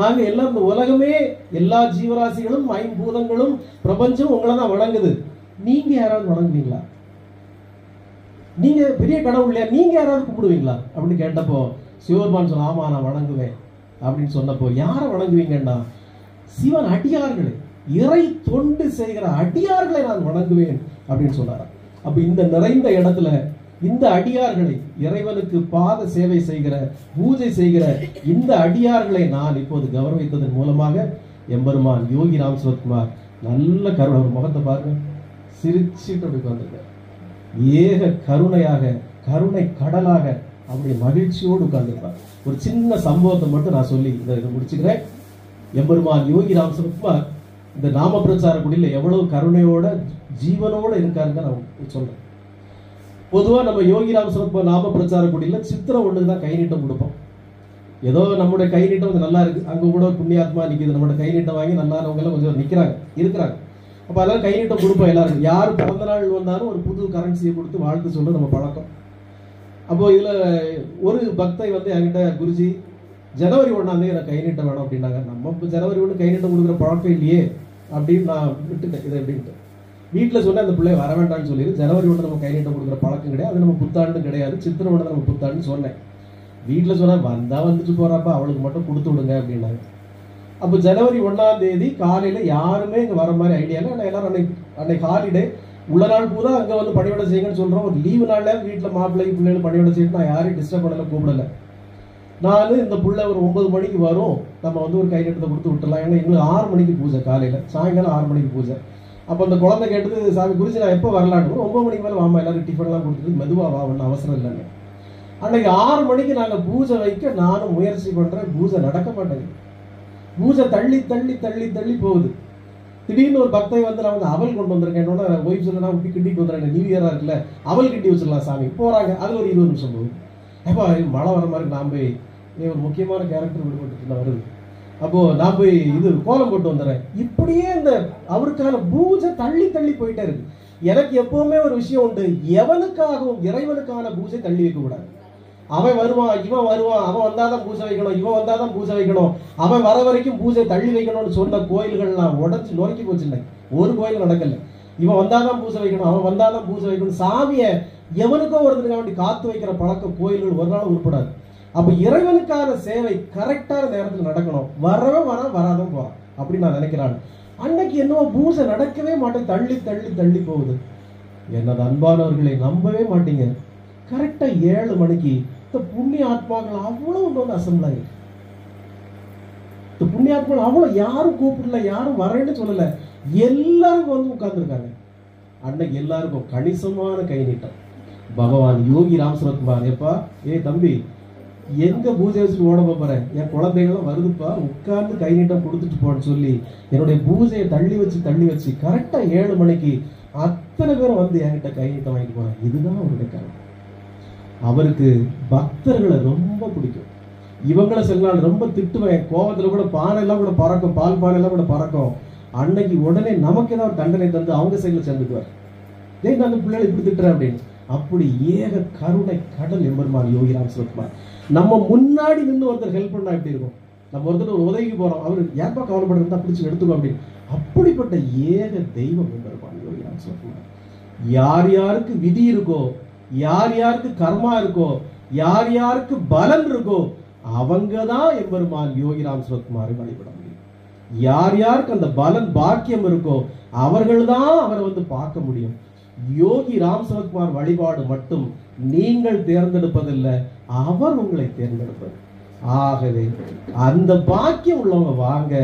நாங்க எல்லாம் இந்த உலகமே எல்லா ஜீவராசிகளும் 5 பூதங்களும் பிரபஞ்சம் உங்களை தான் வணங்குது, நீங்க யாராவது வணங்குவீங்களா? நீங்க பெரிய கடவுள் இல்லையா, நீங்க யாராவது கும்பிடுவீங்களா அப்படின்னு கேட்டப்போ சிவபெருமான் சொன்ன, ஆமா நான் வணங்குவேன் அப்படின்னு சொன்னப்போ, யாரை வணங்குவீங்கன்னா சிவன் அடியார்களை, இறை தொண்டு செய்கிற அடியார்களை நான் வணங்குவேன் அப்படின்னு சொன்னார். அப்ப இந்த நிறைந்த இடத்துல இந்த அடியார்களை, இறைவனுக்கு பாத சேவை செய்கிற, பூஜை செய்கிற இந்த அடியார்களை நான் இப்போது கௌரவித்ததன் மூலமாக எம்பெருமான் யோகி ராம் சரத்குமார் நல்ல கருணை, முகத்தை பாருங்க, சிரிச்சுட்டு அப்படி உட்கார்ந்துருக்க, ஏக கருணையாக, கருணை கடலாக அப்படி மகிழ்ச்சியோடு உட்கார்ந்துருப்பார். ஒரு சின்ன சம்பவத்தை மட்டும் நான் சொல்லி இதை முடிச்சுக்கிறேன். எம்பெருமான் யோகி ராம் சரத்குமார் இந்த நாம பிரச்சார குடியில எவ்வளவு கருணையோட ஜீவனோட இருக்காருன்னு நான் சொல்றேன். பொதுவா நம்ம யோகி ராம் சரத்குமார் நாம பிரச்சார குடியில சித்திரம் ஒண்ணுக்கு தான் கை நீட்டம் கொடுப்போம். ஏதோ நம்முடைய கை நீட்டம் வந்து நல்லா இருக்கு, அங்க கூட புண்ணியாத்மா நிக்குது, நம்மளோட கை நீட்டம் வாங்கி நல்லானவங்க எல்லாம் கொஞ்சம் நிக்கிறாங்க, இருக்கிறாங்க. அப்ப அதெல்லாம் கை நீட்டம் கொடுப்போம் எல்லாருக்கும். யார் பிறந்த நாள் வந்தாலும் ஒரு புது கரன்சியை கொடுத்து வாழ்த்து சொல்ல நம்ம பழக்கம். அப்போ இதுல ஒரு பக்தை வந்து என்கிட்ட, குருஜி ஜனவரி 1 எனக்கு கை நீட்டம் வேணும் அப்படின்னாங்க. நம்ம இப்போ ஜனவரி 1 கை நீட்டம் கொடுக்குற பழக்கம் இல்லையே அப்படின்னு நான் விட்டுட்டேன். இதை எப்படின்ட்டு வீட்டில் சொன்ன அந்த பிள்ளை வர வேண்டாம்னு சொல்லிடு, ஜனவரி 1 நம்ம கை நீட்டம் கொடுக்குற பழக்கம் கிடையாது, அது நம்ம புத்தாண்டு கிடையாது, சித்திரை 1 நம்ம புத்தாண்டுன்னு சொன்னேன். வீட்டில் சொன்னா வந்தா வந்துட்டு போறாப்பா, அவளுக்கு மட்டும் கொடுத்து விடுங்க அப்படின்னாங்க. அப்போ ஜனவரி 1 காலையில யாருமே இங்கே வர மாதிரி ஐடியா இல்லை. எல்லாரும் அன்னைக்கு அன்னைக்கு ஹாலிடே, உள்ள நாள் பூரா அங்கே வந்து பணிவிட செய்யுங்கன்னு சொல்கிறோம். ஒரு லீவு நாளில் வீட்டில் மாப்பிள்ளை பிள்ளைகள் பணிவிட செய்யணும். நான் யாரையும் டிஸ்டர்ப் பண்ணல, கூப்பிடலை. நான் இந்த பிள்ளை ஒரு 9 மணிக்கு வரும், நம்ம வந்து ஒரு கைநட்டத்தை கொடுத்து விட்டுலாம். ஏன்னா எங்களுக்கு 6 மணிக்கு பூஜை, காலையில் சாயங்காலம் 6 மணிக்கு பூஜை. அப்போ அந்த குழந்தை கேட்டது, சாமி குறிச்சு நான் எப்போ வரலான்னு. 9 மணிக்கு மேலே வாமா, எல்லாரும் டிஃபன்லாம் கொடுத்துட்டு மெதுவாக வா, ஒன்றும் அவசரம் இல்லைன்னு. அன்னைக்கு 6 மணிக்கு நாங்கள் பூஜை வைக்க நானும் முயற்சி பண்ணுறேன். பூஜை நடக்க மாட்டேங்குது. பூஜை தள்ளி தள்ளி தள்ளி தள்ளி போகுது. திடீர்னு ஒரு பக்தை வந்து நான் வந்து அவல் கொண்டு வந்திருக்கேன். என்னோட ஒய்ஃப் சொல்ல நான் கிண்டிட்டு வந்துடுறேன், நியூ இயராக இருக்குல்ல, அவல் கிண்டி வச்சிடலாம் சாமி. போகிறாங்க, அது ஒரு 20 நிமிஷம் போகுது. அப்போ மழை வர மாதிரி நான் போய் ஒரு முக்கியமான கேரக்டர் விடுபட்டு வருது. அப்போது நான் போய் இது கோலம் போட்டு வந்துடுறேன். இப்படியே இந்த அவருக்கான பூஜை தள்ளி தள்ளி போயிட்டே இருக்கு. எனக்கு எப்பவுமே ஒரு விஷயம் உண்டு, எவனுக்காகவும் இறைவனுக்கான பூஜை தள்ளி வைக்கக்கூடாது. அவன் வருவான், இவன் வருவான், அவன் வந்தாதான் பூஜை வைக்கணும், இவன் வந்தாதான் பூஜை வைக்கணும், அவன் வர வரைக்கும் பூஜை தள்ளி வைக்கணும்னு சொன்ன கோயில்கள்லாம் உடச்சு நொறுக்கி போச்சு. ஒரு கோயில் நடக்கல. இவன் வந்தாதான் பூஜை வைக்கணும், அவன் வந்தாதான் பூஜை வைக்கணும், சாமியை எவனுக்கோ ஒருத்தனுக்கு வேண்டி காத்து வைக்கிற பழக்கம் கோயில்கள் ஒரு நாள் உருப்படாது. அப்ப இறைவனுக்கான சேவை கரெக்டான நேரத்தில் நடக்கணும். வரவன் வராதவன் போறான் அப்படின்னு நான் நினைக்கிறான். அன்னைக்கு என்னவோ பூஜை நடக்கவே மாட்டேன், தள்ளி தள்ளி தள்ளி போகுது. என்னது அன்பானவர்களை நம்பவே மாட்டீங்க, கரெக்டா 7 மணிக்கு இந்த புண்ணிய ஆத்மாக்கள் அவ்வளவு வந்து அசம்பிள் ஆயிருக்கு. இந்த புண்ணிய ஆத்மாக்கள் அவ்வளவு, யாரும் கூப்பிடல, யாரும் வரேன்னு சொல்லல, எல்லாரும் வந்து உட்கார்ந்துருக்காங்க. அன்னைக்கு எல்லாருக்கும் கணிசமான கை நீட்டம். பகவான் யோகி ராம் சரத்குமார், எப்பா ஏ தம்பி, எங்க பூஜை வச்சுட்டு ஓட போறேன், என் குழந்தைகள்லாம் வருதுப்பா, உட்கார்ந்து கை நீட்டம் கொடுத்துட்டு போன்னு சொல்லி என்னுடைய பூஜையை தள்ளி வச்சு கரெக்டா 7 மணிக்கு அத்தனை பேரும் வந்து என்கிட்ட கை நீட்டம் வாங்கிட்டு போறாங்க. இதுதான் அவருடைய காரணம். அவருக்கு பக்தர்களை ரொம்ப பிடிக்கும். இவங்களை சில நாள் ரொம்ப திட்டுவேன், கோவத்துல கூட பானை எல்லாம் கூட பறக்கும், பால் பானை எல்லாம் கூட பறக்கும். அன்னைக்கு உடனே நமக்கு ஏதாவது தண்டனை தந்து அவங்க சைட்ல சேர்ந்துக்குவார். ஏன் அந்த பிள்ளைகளை இப்படி திட்டுறேன் அப்படின்னு. அப்படி ஏக கருணை கடல் எம்பெருமான் யோகி ராம் சரத்குமார். நம்ம முன்னாடி நின்று ஒருத்தர் ஹெல்ப் பண்ணா எப்படி இருக்கும்? நம்ம ஒருத்தர் ஒரு உதவிக்கு போறோம், அவர் ஏன்பா கவலைப்படுறா பிடிச்சி எடுத்துக்கோ அப்படின்னு. அப்படிப்பட்ட ஏக தெய்வம் எம்பெருமான் யோகி ராம் சரத்குமார். யார் யாருக்கு விதி இருக்கோ, யார் யாருக்கு கர்மா இருக்கோ, யார் யாருக்கு பலன் இருக்கோ, அவங்கதான் எம்பெருமான் யோகி ராம் சரத்குமாரை வழிபட முடியும். யார் யாருக்கு அந்த பலன் பாக்கியம் இருக்கோ அவர்கள் தான் அவரை வந்து பார்க்க முடியும். யோகி ராம் சரத்குமார் வழிபாடு மட்டும் நீங்கள் தேர்ந்தெடுப்பதில்லை, அவர் உங்களை தேர்ந்தெடுப்பது. ஆகவே அந்த பாக்கியம் உள்ளவங்க வாங்க,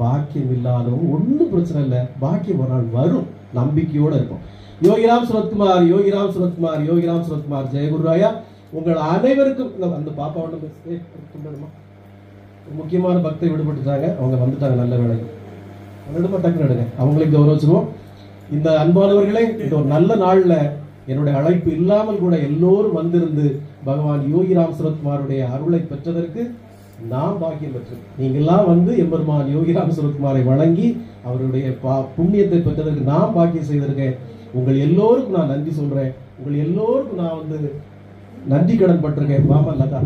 பாக்கியம் இல்லாதவங்க ஒன்றும் பிரச்சனை இல்லை, பாக்கியம் ஒரு நாள் வரும், நம்பிக்கையோடு இருக்கும். யோகி ராம் சரத்குமார், யோகி ராம் சரத்குமார், யோகி ராம் சரத்குமார். ஜெயகுருராயா. உங்கள் அனைவருக்கும் அந்த பாப்பா ஒன்று முக்கியமான பக்தை விடுபட்டுட்டாங்க, அவங்க வந்துட்டாங்க, நல்ல வேலை. டக்குன்னு எடுங்க, அவங்களுக்கு கௌரவிச்சிருவோம். இந்த அன்பானவர்களே, இந்த ஒரு நல்ல நாள்ல என்னுடைய அழைப்பு இல்லாமல் கூட எல்லோரும் வந்திருந்து பகவான் யோகி ராம் சரத்குமாருடைய அருளை பெற்றதற்கு நாம் பாக்கியம் பெற்றோம். நீங்கெல்லாம் வந்து எம்பெருமான் யோகி ராம் சரத்குமாரை வணங்கி அவருடைய புண்ணியத்தை பெற்றதற்கு நாம் பாக்கியம் செய்திருக்கேன். உங்கள் எல்லோருக்கும் நான் நன்றி சொல்றேன். உங்கள் எல்லோருக்கும் நான் வந்து நன்றி கடன் பட்டிருக்கேன். பாமா லதா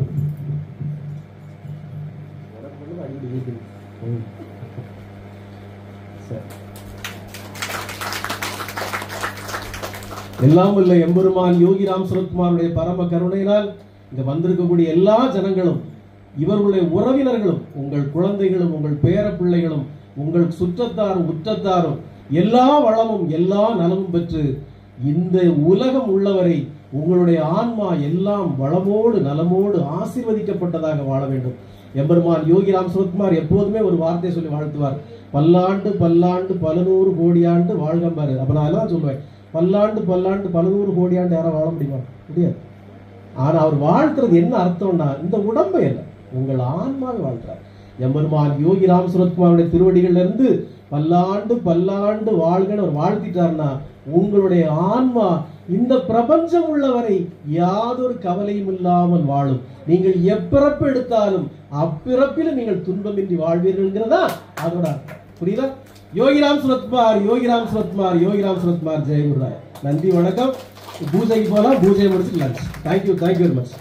எல்லாம் உள்ள எம்பெருமான் யோகி ராம் சரத்குமாருடைய பரம கருணையினால் இங்க வந்திருக்கக்கூடிய எல்லா ஜனங்களும், இவர்களுடைய உறவினர்களும், உங்கள் குழந்தைகளும், உங்கள் பேர பிள்ளைகளும், உங்கள் சுற்றத்தாரும் உற்றத்தாரும் எல்லா வளமும் எல்லா நலமும் பெற்று இந்த உலகம் உள்ளவரை உங்களுடைய ஆன்மா எல்லாம் வளமோடு நலமோடு ஆசீர்வதிக்கப்பட்டதாக வாழ வேண்டும். எம்பெருமான் யோகி ராம் சரத்குமார் எப்போதுமே ஒரு வார்த்தை சொல்லி வாழ்த்துவார், பல்லாண்டு பல்லாண்டு 100 கோடியாண்டு வாழ்கம்பாரு. அப்ப நான் எல்லாம் சொல்லுவேன், பல்லாண்டு பல்லாண்டு 100 கோடியாண்டு யாரும் வாழ முடியுமா? முடியாது. ஆனா அவர் வாழ்த்துறது என்ன அர்த்தம்னா, இந்த உடம்பை அல்ல, உங்கள் ஆன்மாவை வாழ்த்துறார். எம்பெருமான் யோகி ராம் சரத்குமாருடைய திருவடிகள்ல இருந்து பல்லாண்டு பல்லாண்டு வாழ்கன்னு அவர் வாழ்த்திட்டார்னா, உங்களுடைய ஆன்மா இந்த பிரபஞ்சம் உள்ளவரை யாதொரு கவலையும் இல்லாமல் வாழும். நீங்கள் எப்பிறப்பு எடுத்தாலும் அப்பிறப்பிலும் நீங்கள் துன்பமின்றி வாழ்வீர்கள்ங்கிறதா அதோட புரியுதா? யோகி ராம் சரத்குமார், யோகி ராம் சரத்குமார், யோகி ராம் சரத்குமார். ஜெயகுருராய். நன்றி, வணக்கம். பூஜைக்கு போகலாம், பூஜையை முடிச்சு லஞ்ச். Thank you very much.